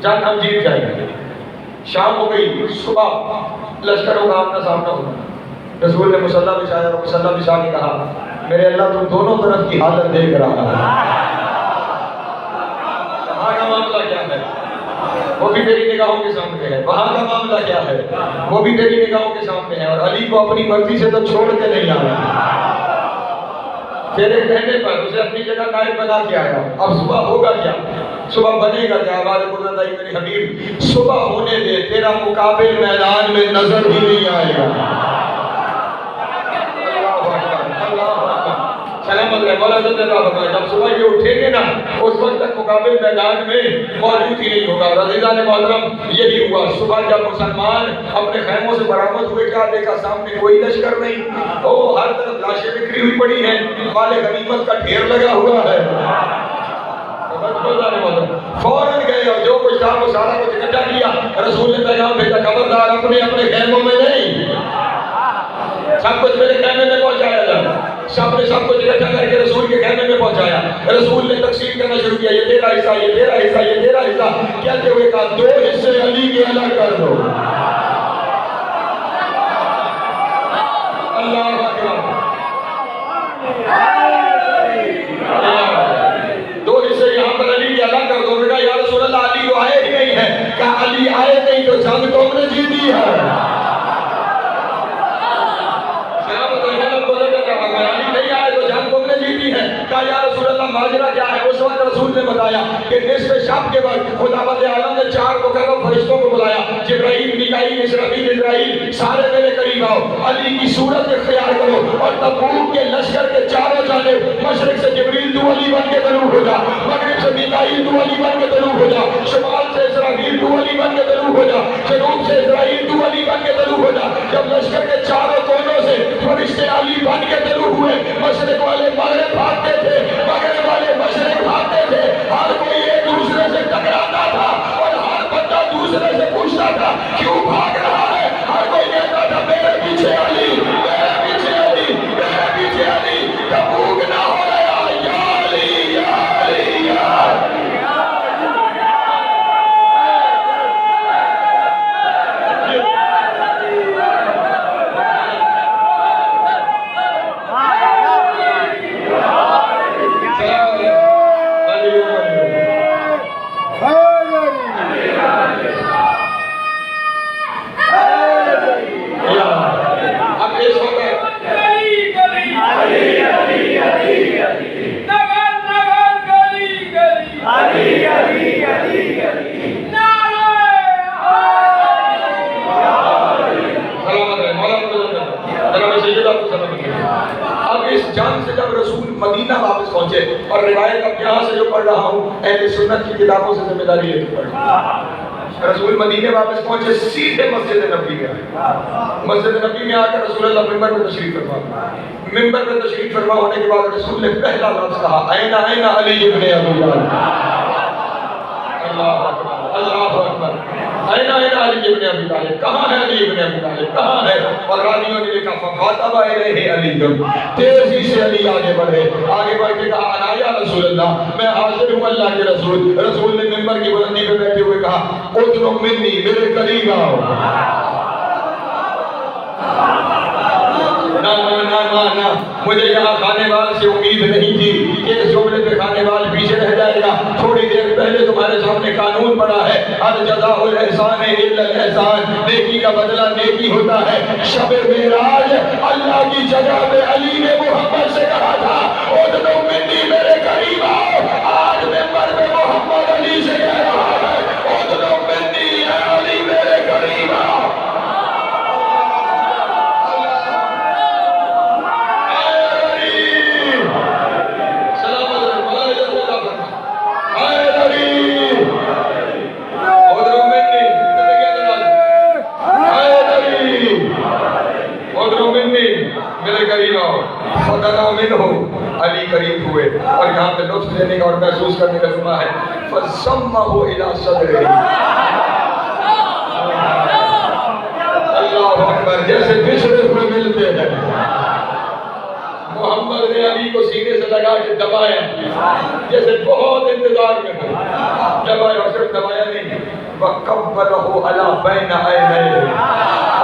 [SPEAKER 1] جنگ ہم جیت جائیں گے. شام ہو گئی, صبح لشکروں کا آمنا سامنا ہوا. رسول نے مصلی بچھایا اور مصلی بچھا کے کہا میرے اللہ تم دونوں طرف کی حالت دیکھ رہا ہے. وہاں کا معاملہ کیا ہے وہ بھی تیری نگاہوں کے سامنے ہے. وہاں کا معاملہ کیا ہے وہ بھی تیری نگاہوں کے سامنے ہے. اور علی کو اپنی مرضی سے تو چھوڑ کے نہیں آیا. تیرے کہنے پر اسے اپنی جگہ نائب بنا کے آیا. اب صبح ہوگا کیا؟ صبح بنے گا کیا؟ آواز بلند آئی میرے حبیب صبح ہونے دے, تیرا مقابل میدان میں نظر ہی نہیں آئے گا. سلام علیکم. مولا حضرت نے کہا جب صبح یہ اٹھیں گے نا اس وقت تک مقابل میدان میں موجود ہی نہیں ہوگا. عزیزان محترم یہی ہوا. صبح جب مسلمان اپنے خیموں سے برآمد ہوئے کیا دیکھا؟ سامنے کوئی لشکر نہیں. ہر طرف لاشیں بکھری ہوئی پڑی ہیں, مال غنیمت کا ڈھیر لگا ہوا ہے. فوراً گئے اور جو کچھ تھا وہ سارا کچھ اکٹھا کیا. رسول نے پیغام بھیجا خبردار اپنے اپنے خیموں میں نہیں, سب کچھ میرے خیمے میں پہنچایا جائے. سب نے سب کچھ اکٹھا کر کے رسول کے خیمے میں پہنچایا. رسول نے تقسیم کرنا شروع کیا, یہ تیرا حصہ, یہ تیرا حصہ, یہ تیرا حصہ. کہتے ہوئے کہا 2 حصے علی کے الگ کر دو. اللہ اکبر. 2 حصے یہاں پر علی کے الگ کر دو. کہا یا رسول اللہ علی تو آئے ہی نہیں ہے. کہا علی آئے نہیں تو جنگ تم نے جیتی ہے. کہا یا رسول اللہ ماجرا کیا ہے؟ اس وقت رسول نے بتایا کہ نصف شب کے بعد خداوند عالم نے 4 مقرب فرشتوں کو بلایا. جبرائیل, میکائیل, اسرافیل, سارے میرے قریب آؤ. علی کی صورت اختیار کرو اور تبوک کے لشکر کے چاروں جانب, مشرق سے جبریل تو علی بن کے طلوع ہو جا, مغرب سے میکائیل تو علی بن کے طلوع ہو جا, شمال سے اسرافیل تو علی بن کے طلوع ہو جا, جنوب سے اسرائیل تو علی بن کے طلوع ہو جا. جب لشکر کے چاروں کونوں سے فرشتے علی بن کے طلوع ہوئے, مشرق والے مغرب بھاگتے تھے, مغرب والے مشرق بھاگتے تھے. ہر کوئی ایک دوسرے سے ٹکراتا تھا اور ہر بندہ دوسرے سے پوچھتا تھا کیوں بھاگ رہا ہے. ہر کوئی کہتا تھا میرے پیچھے علی, میرے پیچھے علی, میرے پیچھے علی. تبوک نہ ہو رہا یا علی, یا علی, یا علی. شام سے جب رسول مدینہ واپس پہنچے، اور روایت اب یہاں سے جو پڑھ رہا ہوں اہل سنت کی کتابوں سے ذمہ داری لے کے پڑھ رہا ہوں۔ رسول مدینے واپس پہنچے، سیدھے مسجد نبی گئے۔ مسجد نبی میں آ کر رسول اللہ ممبر پہ تشریف فرما، ممبر پہ تشریف فرما ہونے کے بعد رسول نے پہلا لفظ کہا، اینا اینا علی ابن ابی طالب۔ اللہ اکبر، اللہ اکبر، اینا اینا علی ابن ابی طالب، کہاں ہے علی ابن ابی طالب، کہاں ہے؟ اور راویوں نے لکھا فخاطب الیہ علی، تیزی سے علی آگے بڑھے، آگے بڑھ کے کہا انا یا رسول اللہ، میں حاضر ہوں اللہ کے رسول۔ رسول نے ممبر کی بلندی پہ بیٹھے ہوئے کہا ادنو منی، میرے قریب آؤ۔ نہ مجھے یہاں کھانے وال سے امید نہیں تھی کہ اس جملے پہ کھانے وال پیچھے رہ جائے گا۔ تھوڑی دیر پہلے تمہارے سامنے قانون پڑا ہے، الجزاء الاحسان الا الاحسان، نیکی کا بدلہ نیکی ہوتا ہے۔ شب معراج اللہ کی جگہ پہ علی نے محمد سے کہا تھا ادنو منی، میرے قریب آؤ، آج ممبر پہ محمد علی سے کہہ رہا ہے ادنو منی، اے علی میرے قریب آؤ۔ علی قریب ہوئے، اور یہاں پہ لطف لینے کا اور محسوس کرنے کا زمہ ہے، فَسَمَّهُ إِلَى صَدْرِهِ۔ اللہ اکبر، جیسے بشرف میں ملتے ہیں، محمد نے علی کو سینے سے لگا کے دبایا، جیسے بہت انتظار میں ہو، دبایا، اور صرف دبایا نہیں، وَقَبَّلَهُ عَلَى بَيْنَ عَيْنَيْهِ،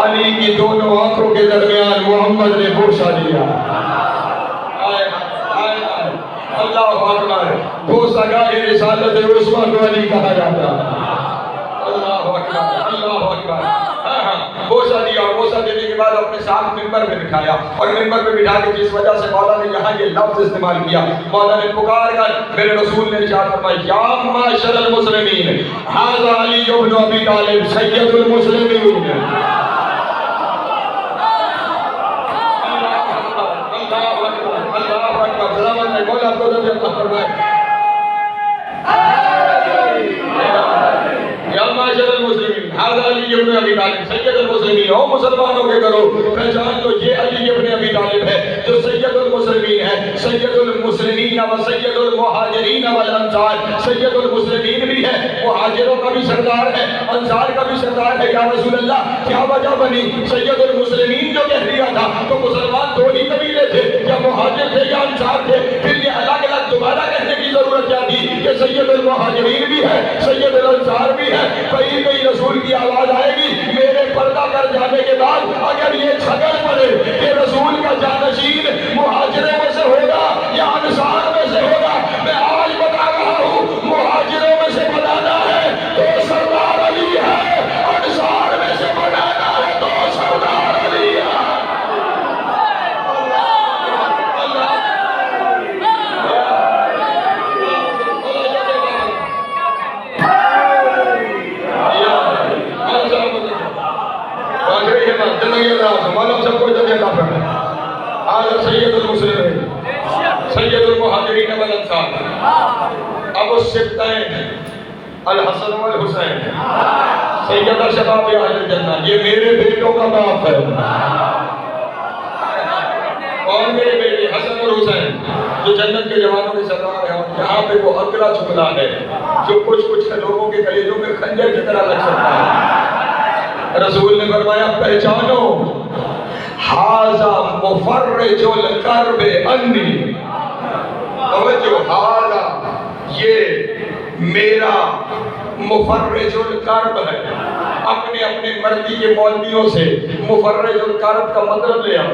[SPEAKER 1] علی کی دونوں آنکھوں کے درمیان محمد نے بوسہ دیا۔ اللہ اکبر، بوسہ گاہ رسالت عظمیٰ کو علی کہا جاتا ہے۔ اللہ اکبر، اللہ اکبر، بوسہ دیا، اور بوسہ دینے کے بعد اپنے ساتھ ممبر پہ بٹھایا، اور ممبر پہ بٹھا کے جس وجہ سے مولا نے یہاں یہ لفظ استعمال کیا، مولا نے پکار کر میرے رسول نے ارشاد فرمایا یا معاشر المسلمین ھذا علی بن ابی طالب سید المسلمین۔ ابن ابی طالب سید المسلمین، او مسلمانوں کے کرو پہچان لو یہ علی ابن ابی طالب ہے جو سید المسلمین ہے، سید المسلمین و سید المہاجرین والانصار، سید المسلمین بھی ہے، مہاجروں کا بھی سردار ہے، انصار کا بھی سردار ہے۔ یا رسول اللہ کیا وجہ بنی؟ سید المسلمین جو کہہ دیا تھا تو مسلمان دو ہی قبیلے تھے، یا مہاجر تھے یا انصار تھے، پھر یہ الگ الگ دوبارہ کہنے کی ضرورت کیا تھی کہ سید المہاجرین بھی ہے، سید الانصار بھی ہے؟ کہیں کہیں رسول کی آواز آئے گی میرے پردہ کر جانے کے بعد، اگر یہ جھگڑ پڑے کہ رسول کا جانشین مہاجروں میں سے ہوگا یا انصار میں سے ہوگا، میں آج بتا رہا ہوں مہاجروں میں سے بنانا ہے تو سردار علی ہے، انصار میں سے بنانا ہے تو سردار علی ہے۔ سید المسلمین سید المہاجرین والانصار ابو السبتین الحسن والحسین سید شباب اہل الجنہ، یہ میرے بیٹوں کا باپ ہے۔ اور میرے بیٹے حسن اور حسین جو جنت کے جوانوں کے سردار ہیں، اور یہاں پہ وہ اکرا چکلا ہے جو کچھ لوگوں کے کلیجوں میں خنجر کی طرح لگ سکتا ہے۔ رسول نے فرمایا پہچانو ھذا مفرج الکرب انی، توجہ، ھذا یہ میرا مفرج الکرب ہے۔ اپنے اپنے مرضی کے مولویوں سے مفرج الکرب کا مطلب لے آؤ،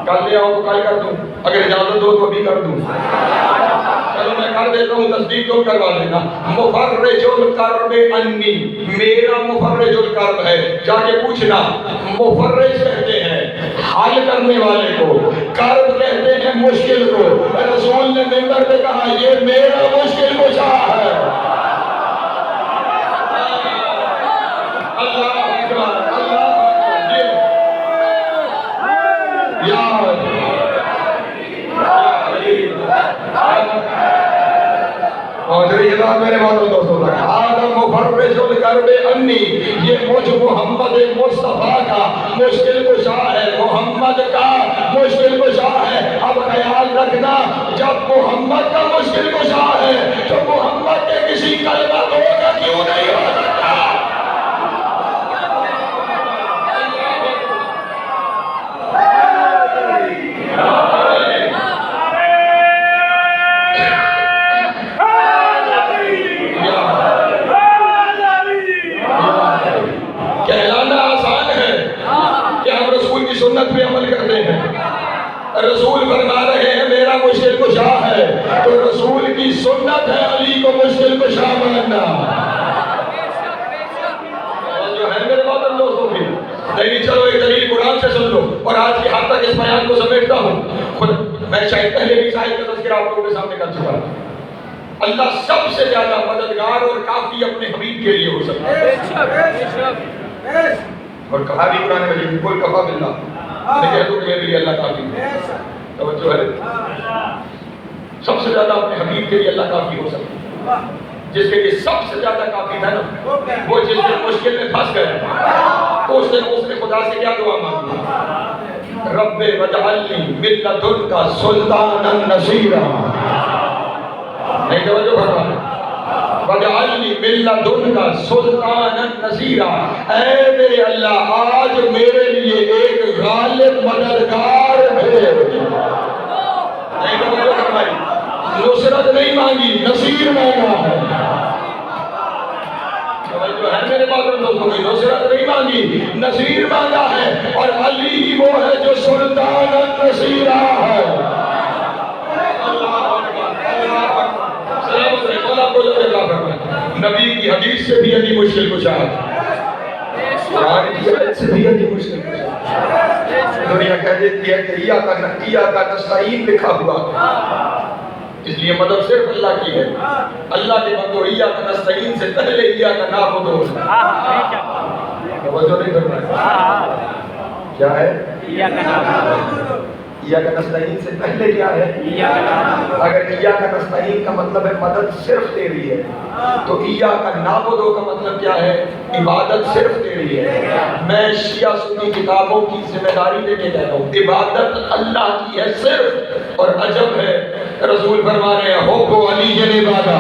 [SPEAKER 1] کل لے آؤ تو کل کر دوں، اگر اجازت دو تو ابھی کر دوں، چلو میں کر دیتا ہوں، تصدیق تو کروا دینا۔ مفرج الکرب انی، میرا مفرج الکرب ہے۔ جا کے پوچھنا، مفرج کہتے ہیں حل کرنے والے کو، کرب کہتے ہیں مشکل کو۔ رسول نے ممبر پہ کہا یہ میرا مشکل کشا ہے۔ اللہ اکبر، اللہ اکبر، کے بعد میرے باتوں دوستوں آدم مفرج الکرب انی، یہ مجھ محمد مصطفیٰ کا مشکل کشا ہے، محمد کا مشکل کشا ہے۔ اب خیال رکھنا جب محمد کا مشکل کشا ہے تو محمد کے کسی کلمہ کو کیوں نہیں ہو سکتا؟ کہلانا آسان ہے کہ ہم رسول کی سنت پہ عمل کرتے ہیں۔ رسول فرما رہے ہیں میرا مشکل کشا ہے، تو رسول کی سنت ہے علی کو مشکل کشا ماننا۔ جو ہے میرے محترم دوستوں کی نہیں، چلو ایک دلیل قرآن سے سن لو اور آج کی حد تک اس بیان کو سمیٹتا ہوں۔ میں شاید پہلے بھی شاید کا تذکرہ آپ لوگوں کے سامنے کر چکا ہوں۔ اللہ سب سے زیادہ مددگار اور کافی اپنے حبیب کے لیے ہو سکتا ہے، اور کہا بھی قرآن مجید قل کفی باللہ، میں کہہ دوں کہ میرے لیے اللہ کافی ہے۔ توجہ ہے، سب سے زیادہ اپنے حبیب کے لیے اللہ کافی ہو سکتا ہے۔ جس کے لیے سب سے زیادہ کافی تھا نا، وہ جس دن مشکل میں پھنس گیا تو اس نے خدا سے کیا دعا مانگی؟ رب وجعلنی من لدنک سلطانا نصیرا۔ نہیں توجہ فرمائیں، وجعلنی من لدنک سلطانا نصیرا، اے میرے اللہ آج میرے لیے ایک غالب مددگار بھیج۔ نہیں توجہ فرمائیں، نصرت نہیں مانگی، نصیر مانگا ہے۔ جو ہے میرے محترم دوستوں کی، نصرت نہیں مانگی، نصیر مانگا ہے، اور علی وہ ہے جو سلطان النصیرہ ہے۔ نبی کی حدیث سے بھی علی مشکل کشا ہے، قرآن کی آیت سے بھی علی مشکل کشا ہے۔ دنیا کہہ دیتی ہے کہ ایاک نستعین لکھا ہوا، اس لیے مدد صرف اللہ کی ہے۔ اللہ کے بندو ایاک نستعین سے پہلے ایاک نعبد ہو۔ توجہ نہیں کرنا، کیا ہے ایاک نستعین سے پہلے کیا ہے؟ اگر ایاک نستعین کا مطلب ہے مدد صرف تیری ہے، تو ایاک نعبد کا مطلب کیا ہے؟ عبادت صرف تیری ہے۔ میں شیعہ سنی کتابوں کی ذمہ داری لے کے کہتا ہوں، عبادت اللہ کی ہے صرف، اور عجب ہے رسول فرما رہے ہیں حب علی عبادت۔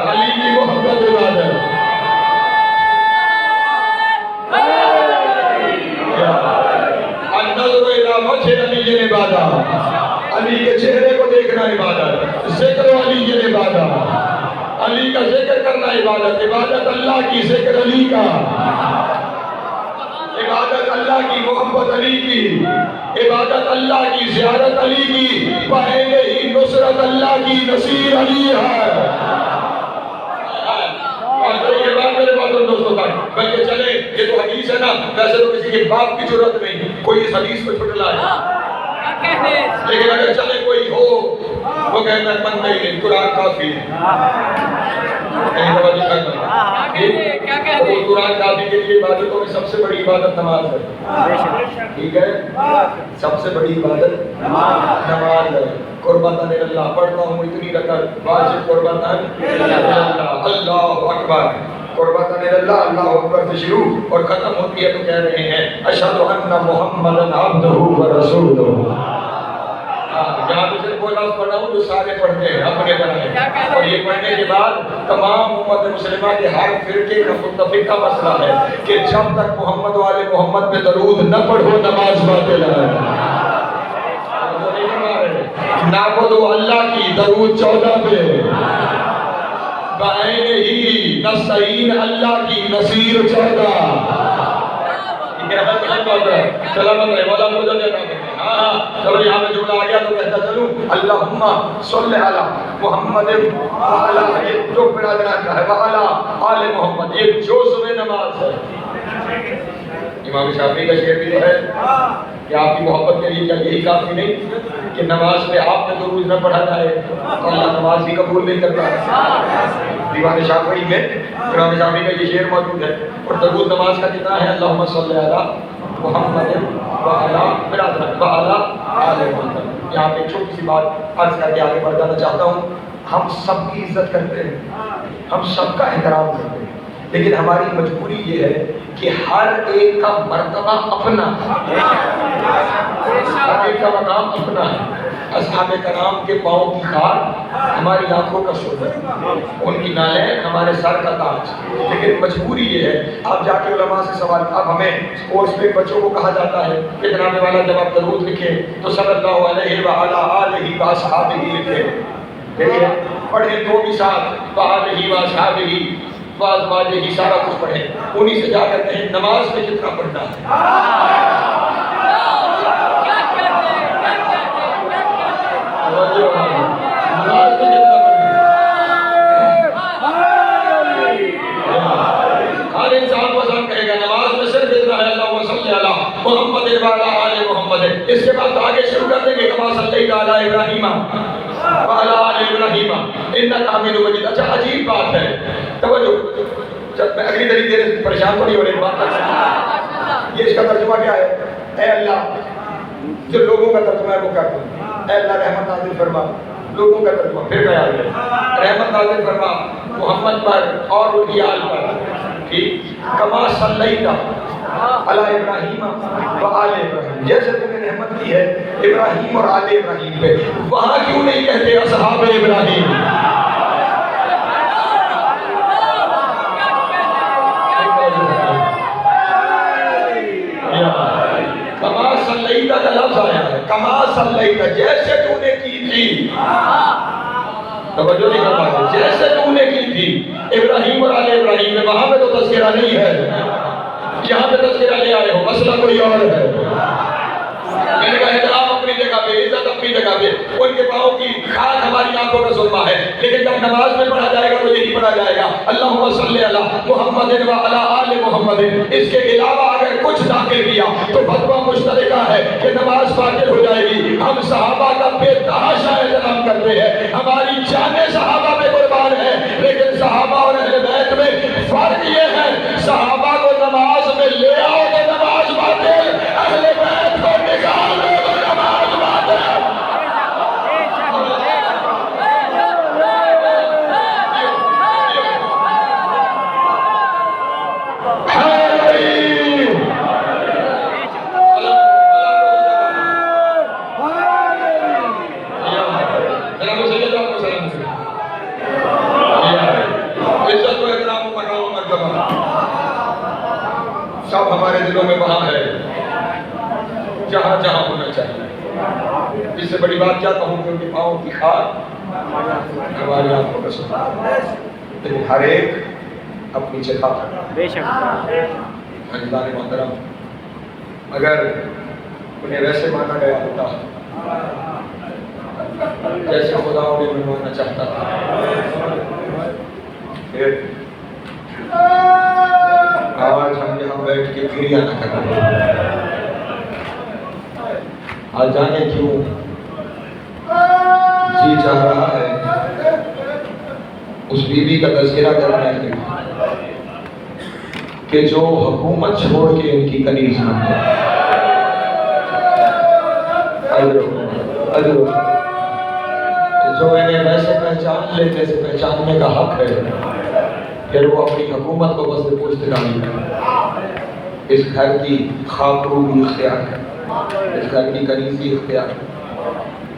[SPEAKER 1] علی کی محبت عبادت۔ النظر الی وجہ علی عبادت، علی کے چہرے کو دیکھنا عبادت، ذکر علی عبادت، علی کا ذکر کرنا عبادت، عبادت اللہ کی، ذکر علی کا، عبادت اللہ کی، محبت علی کی، عبادت اللہ کی، زیارت علی کی، پہلے ہی نصرت اللہ کی، نصیر علی ہے۔ یہ بات میرے باتوں دوستوں کا بلکہ چلے، یہ تو حدیث ہے نا، ویسے تو کسی کے باپ کی ضرورت نہیں کوئی اس حدیث کو چھٹلائے، لیکن اگر چلے کوئی ہو وہ کہتا ہے من نہیں، قرآن کافی ہے۔ قرآن کافی کے لیے عبادتوں میں سب سے بڑی عبادت نماز ہے، ٹھیک ہے؟ سب سے بڑی عبادت نماز ہے۔ قربتاً اللہ پڑھتا ہوں اتنی رکعت، واجب قربتاً اللہ، اللہ اکبر، قربتاً اللہ، اللہ اکبر سے شروع اور ختم ہوتی ہے تو کہہ رہے ہیں اشہد ان محمدًا عبدہ ورسولہ۔ یہاں پہ صرف وہ لفظ پڑھا ہوں جو سارے پڑھتے ہیں اپنے طرح، اور یہ پڑھنے کے بعد تمام امت مسلمہ کے ہر فرقے کا متفق کا مسئلہ ہے کہ جب تک محمد والے محمد پہ درود نہ پڑھو نماز باطل ہے۔ نعبد اللہ کی درود 14 پہ، بعین ہی نستعین اللہ کی نصیر 14۔ سلامت رہے مولا مجھے دینا ہے۔ چلو یہاں میں جملہ آ گیا تو کہتا چلوں اللہم صلی علی محمد وعلی، جو پڑھا دینا چاہے وعلی آل محمد، یہ جزء نماز ہے۔ امام شافعی کا شعر بھی تو ہے کہ آپ کی محبت کے لیے کیا یہی کافی نہیں کہ نماز میں آپ نے درود نہ پڑھا جائے تو اللہ نماز بھی قبول نہیں کرتا۔ دیوان شافعی میں امام شافعی کا یہ شعر موجود ہے، اور درود نماز کا کتنا ہے؟ اللہم صلی علی محمد وعلی آل محمد۔ یہاں پہ چھوٹی سی بات عرض کر کے آگے بڑھ جانا چاہتا ہوں۔ ہم سب کی عزت کرتے ہیں، ہم سب کا احترام کرتے ہیں، لیکن ہماری مجبوری یہ ہے کہ ہر ایک کا مرتبہ اپنا ہے، ہر ایک کا مقام اپنا ہے۔ اصحاب کرام کے پاؤں کی خار ہماری آنکھوں کا شعبہ، ان کی نالیں ہمارے سر کا تاج، لیکن مجبوری یہ ہے۔ آپ جا کے علماء سے سوال، اب ہمیں اسپورٹس میں بچوں کو کہا جاتا ہے کہ جناب والا جب آپ درود لکھیں تو صلی اللہ علیہ وعلی آلہ وصحبہ لکھیں، دیکھیں پڑھیں تو بھی ساتھ وآلہ وصحبہ وازواجہ سارا کچھ پڑھیں، انہی سے جا کر کہیں نماز میں کتنا پڑھنا ہے۔ ہر انسان وزن کہے گا نماز میں صرف اتنا ہے اللہم صلی علی محمد وعلی آل محمد، اس کے بعد آگے شروع کر دیں گے کما صلیت علی ابراہیم وعلی آل ابراہیم انک حمید مجید۔ اچھا عجیب بات ہے، توجہ، جب میں اگلی دری دیر پریشان تو نہیں ہو رہی بات تک، یہ اس کا ترجمہ کیا ہے؟ اے اللہ، جو لوگوں کا ترجمہ ہے وہ کر دوں، اے اللہ رحمت نازل فرما، لوگوں کا ترجمہ پھر کیا ہے؟ رحمت نازل فرما محمد پر اور ان کی آل پر، ٹھیک؟ کما صلیت علی ابراہیم و آل ابراہیم، جیسے تم نے رحمت کی ہے ابراہیم اور آل ابراہیم پہ، وہاں کیوں نہیں کہتے اصحاب ابراہیم؟ کما صلیت کا لفظ آیا ہے، کما صلیت جیسے تو نے کی تھی، توجہ نہیں کر پاتے، جیسے تو نے کی تھی ابراہیم اور آل ابراہیم میں، وہاں پہ تو تذکرہ نہیں ہے، یہاں پہ تذکرہ لے آئے ہو، مسئلہ کوئی اور ہے۔ میں نے کہا احترام اپنی جگہ پہ، عزت اپنی جگہ پہ، ان کے پاؤں کی خاک ہماری آنکھوں کا سرما ہے، لیکن جب نماز میں پڑھا جائے گا تو یہی پڑھا جائے گا اللہم صلی علی محمد وعلی آل محمد۔ اس کے علاوہ اگر کچھ داخل کیا تو فتویٰ مشترکہ ہے کہ نماز باطل ہو جائے گی۔ ہم صحابہ کا بے تحاشا احترام کرتے ہیں، ہماری جانیں صحابہ پہ قربان ہے، لیکن صحابہ اور اہل بیت میں فرق یہ ہے، صحابہ کو نماز میں لے آؤ تو نماز باطل، اہل بیت کو نکال دو تو نماز باطل۔ سب ہمارے دلوں میں وہاں ہے جہاں جہاں ہونا چاہیے۔ اس سے بڑی بات کیا کہوں کہ ان کے پاؤں کی خاک ہماری آنکھوں کا سرما، لیکن ہر ایک اپنی جگہ پر۔ بے شک عزیزان محترم، اگر انہیں ویسے مانا گیا ہوتا جیسے خدا انہیں منوانا چاہتا تھا، پھر آج ہم یہاں بیٹھ کے گریہ نہ کریں۔ آج جانے کیوں جی چاہ رہا ہے اس بیوی کا تذکرہ کرنے کے کہ جو حکومت چھوڑ کے ان کی کنیز نہ ہو، جو انہیں ویسے پہچان لے جیسے پہچاننے کا حق ہے، پھر وہ اپنی حکومت کو بس پشتگانی کرے، اس گھر کی خاکروبی اختیار کرے، اس گھر کی کنیزی اختیار کرے،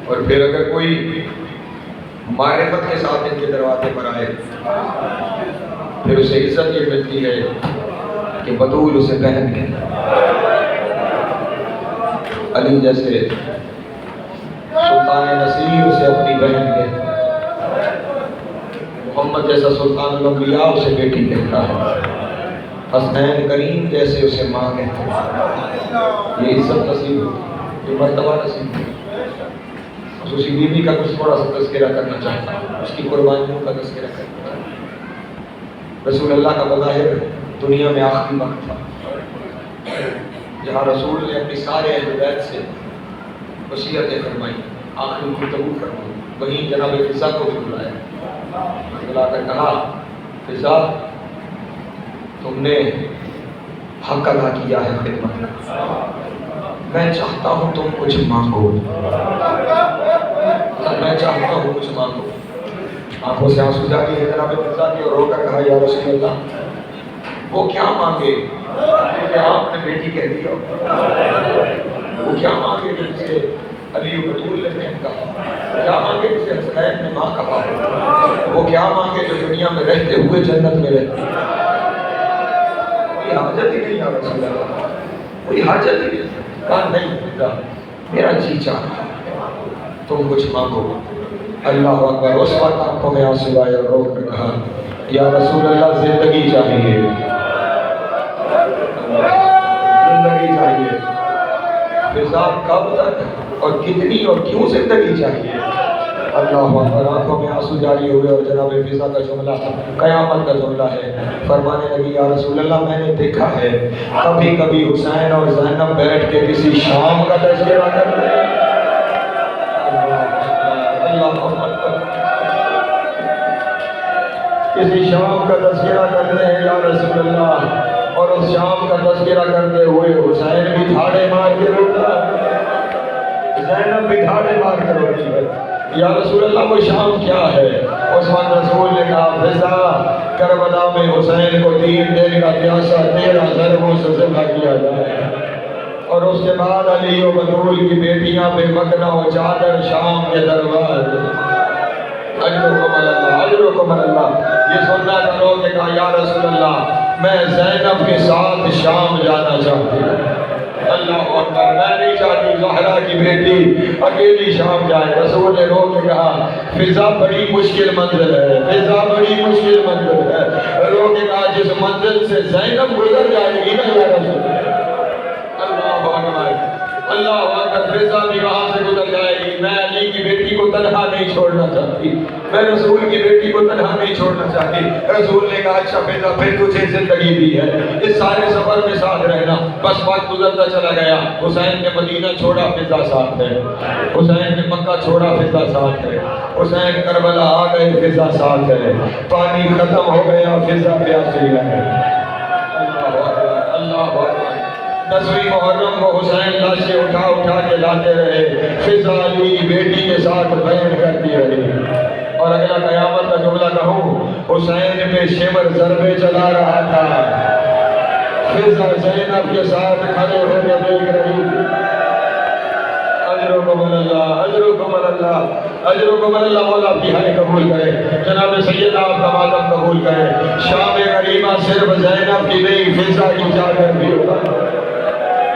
[SPEAKER 1] اور پھر اگر کوئی معرفت کے ساتھ ان کے دروازے پر آئے پھر اسے عزت یہ ملتی ہے کہ بطول اسے بہن کہتا ہے، علی جیسے سلطان نصیر اسے اپنی بہن کہتا ہے، محمد جیسا سلطان الانبیاء اسے بیٹی کہتا ہے، حسنین کریم جیسے اسے ماں کہتا ہے۔ یہ عزت نصیب ہے، یہ مرتبہ نصیب ہے۔ خصوصی بیوی کا کچھ تھوڑا سا تذکرہ کرنا چاہتا ہوں، اس کی قربانیوں کا تذکرہ کرنا چاہتا ہوں۔ رسول اللہ کا بظاہر دنیا میں آخری وقت تھا جہاں رسول نے اپنی سارے اہل بیت سے وصیتیں فرمائی، آخری گفتگو فرمائی، وہیں جناب فضا کو بھی بلایا، بلا کر کہا فضا تم نے حق ادا کیا ہے خدمت میں. میں چاہتا ہوں تم کچھ مانگو، میں چاہتا ہوں کچھ مانگو. آنکھوں سے آنسو جاری ہے جناب مرزا کی، اور رو کر کہا یا رسول اللہ وہ کیا مانگے کہ آپ نے بیٹی کہہ دیا، وہ کیا مانگے جسے علی بطول نے بہن کہا، کیا مانگے جسے حسنین نے ماں کہا، وہ کیا مانگے جو دنیا میں رہتے ہوئے جنت میں رہتے. کوئی حاجت ہی نہیں یا رسول اللہ، کوئی حاجت ہی نہیں. کہا نہیں مرزا میرا جی چاہتا تم کچھ مانگو. اللہ اکبر. اس وقت آنکھوں میں آنسو آئے اور رو کر کہا یا رسول اللہ زندگی چاہیے، زندگی چاہیے. فضا کب تک اور کتنی اور کیوں زندگی چاہیے؟ اللہ اکبر. آنکھوں میں آنسو جاری ہوئے اور جناب فضا کا جملہ قیامت کا جملہ ہے. فرمانے لگی یا رسول اللہ میں نے دیکھا ہے کبھی کبھی حسین اور زینب بیٹھ کے کسی شام کا تذکرہ کرتے ہیں. کسی شام کا تذکرہ کرتے ہیں یا رسول اللہ، اور اس شام کا تذکرہ کرتے ہوئے حسین بھی دھاڑے مار کے روتا ہے، زینب بھی دھاڑے مار کے روتی ہے. یا رسول اللہ وہ شام کیا ہے؟ اس وقت رسول نے کہا فضا کربلا میں حسین کو 3 دن کا پیاسا 13 ضربوں سے ذبح کیا جائے، اور اس کے بعد علی و بطول کی بیٹیاں بے مکنہ و چادر شام کے دربار. اجرکم اللہ، اجرکم اللہ. یہ سننا تھا لوگ نے کہا یا رسول اللہ میں زینب کے ساتھ شام جانا چاہتی ہوں. اللہ اکبر. میں نہیں چاہتی زہرا کی بیٹی اکیلی شام جائے. رسول نے رو کے کہا فضا بڑی مشکل منزل ہے، فضا بڑی مشکل منزل ہے. رو کے کہا جس منزل سے زینب گزر جائے گی نا یا رسول اللہ اکبر، اللہ اکبر. فضا بھی وہاں سے گزر جائے گی. میں علی کی بیٹی کو تنہا نہیں چھوڑنا چاہتی، میں رسول کی بیٹی کو تنہا نہیں چھوڑنا چاہتی. رسول نے کہا اچھا فضا پھر تجھے زندگی دی ہے، اس سارے سفر میں ساتھ رہنا. بس وقت گزرتا چلا گیا. حسین نے مدینہ چھوڑا فضا ساتھ ہے، حسین نے مکہ چھوڑا فضا ساتھ ہے، حسین کربلا آ گئے فضا ساتھ ہے. پانی ختم ہو گیا فضا پیاسی ہے. اللہ اکبر، اللہ اکبر. 10ویں محرم کو حسین لاشیں اٹھا کے لاتے رہے. فضا علی کی بیٹی کے ساتھ بیان کرتی رہی. اور اگلا قیامت کا جملہ کہوں، حسین پہ شمر ضربے چلا رہا تھا، فضا زینب کے ساتھ کھڑے ہو کے دیکھ رہی تھی. اجرکم اللہ، اجرکم اللہ، اجرکم اللہ. مولا آپ کی حال قبول کرے، جناب سیدنا آپ کا ماتم قبول کرے. شام غریبہ صرف زینب کی نہیں فضا کی چادر بھی ہوگا.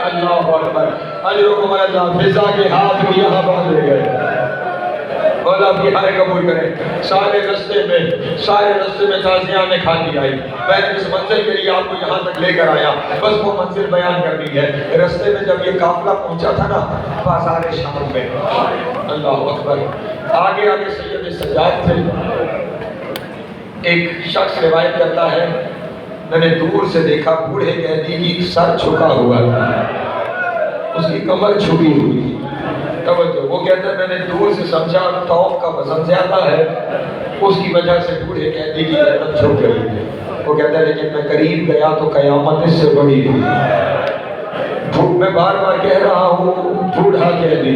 [SPEAKER 1] اللہ اکبر. اجرکم اللہ. فضا کے ہاتھ بھی یہاں باندھے گئے. مولا آپ کی حال قبول کرے. سارے رستے میں تازیاں کھاتی آئی. میں نے اس منزل کے لیے آپ کو یہاں تک لے کر آیا، بس وہ منزل بیان کرنی ہے. رستے میں جب یہ قافلہ پہنچا تھا نا بازار شام میں، اللہ اکبر، آگے سید سجاد تھے. ایک شخص روایت کرتا ہے میں نے دور سے دیکھا بوڑھے قیدی کی سر جھکا ہوا تھا، اس کی کمر جھکی ہوئی تھی. توجہ، وہ کہتا ہے میں نے دور سے سمجھا توق کا وزن زیادہ ہے، اس کی وجہ سے بوڑھے قیدی کی گردن جھک گئی ہے. وہ کہتا ہے لیکن میں قریب گیا تو قیامت اس سے بڑی تھی. میں بار بار کہہ رہا ہوں بوڑھا قیدی.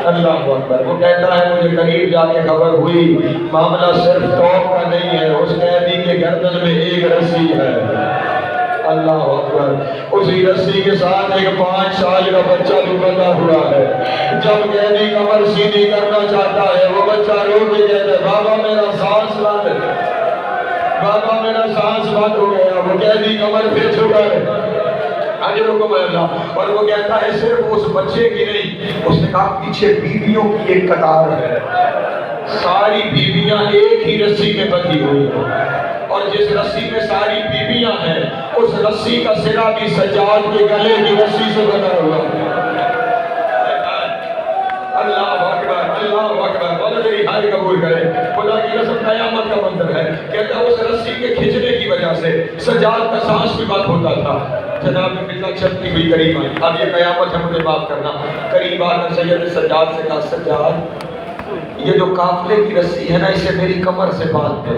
[SPEAKER 1] اللہ اکبر. وہ کہتا ہے مجھے قریب جا کے خبر ہوئی معاملہ صرف توق کا نہیں ہے، اس قیدی کے گردن میں ایک رسی ہے. اللہ اکبر. اسی رسی کے ساتھ ایک 5 سال کا بچہ بھی بندھا ہوا ہے. جب قیدی کمر سیدھی کرنا چاہتا ہے وہ بچہ رو کے کہتا ہے بابا میرا سانس بند، بابا میرا سانس بند ہو گیا. وہ قیدی کمر پھر جھکا ہے. اجرکم اللہ. اور وہ کہتا ہے صرف اس بچے کی نہیں، اس نے کہا پیچھے بیویوں کی ایک قطار ہے، ساری بیویاں ایک ہی رسی میں بندھی ہوئی ہیں، اور جس رسی میں ساری بیویاں ہیں اس رسی کا سرا بھی سجاد کے گلے کی رسی سے بنا ہوا ہے. اللہ اکبر، اللہ اکبر. مولا تیری حال قبول کرے. خدا کی قسم قیامت کا منظر ہے. کہتا ہے اس رسی کے کھینچنے کی وجہ سے سجاد کا سانس بھی بند ہوتا تھا. جناب فضا چلتی ہوئی قریب آئی. اب یہ قیامت ہے، مجھے معاف کرنا. قریب آنا سید سجاد سے کہا سجاد یہ جو قافلے کی رسی ہے نا اسے میری کمر سے باندھ دے.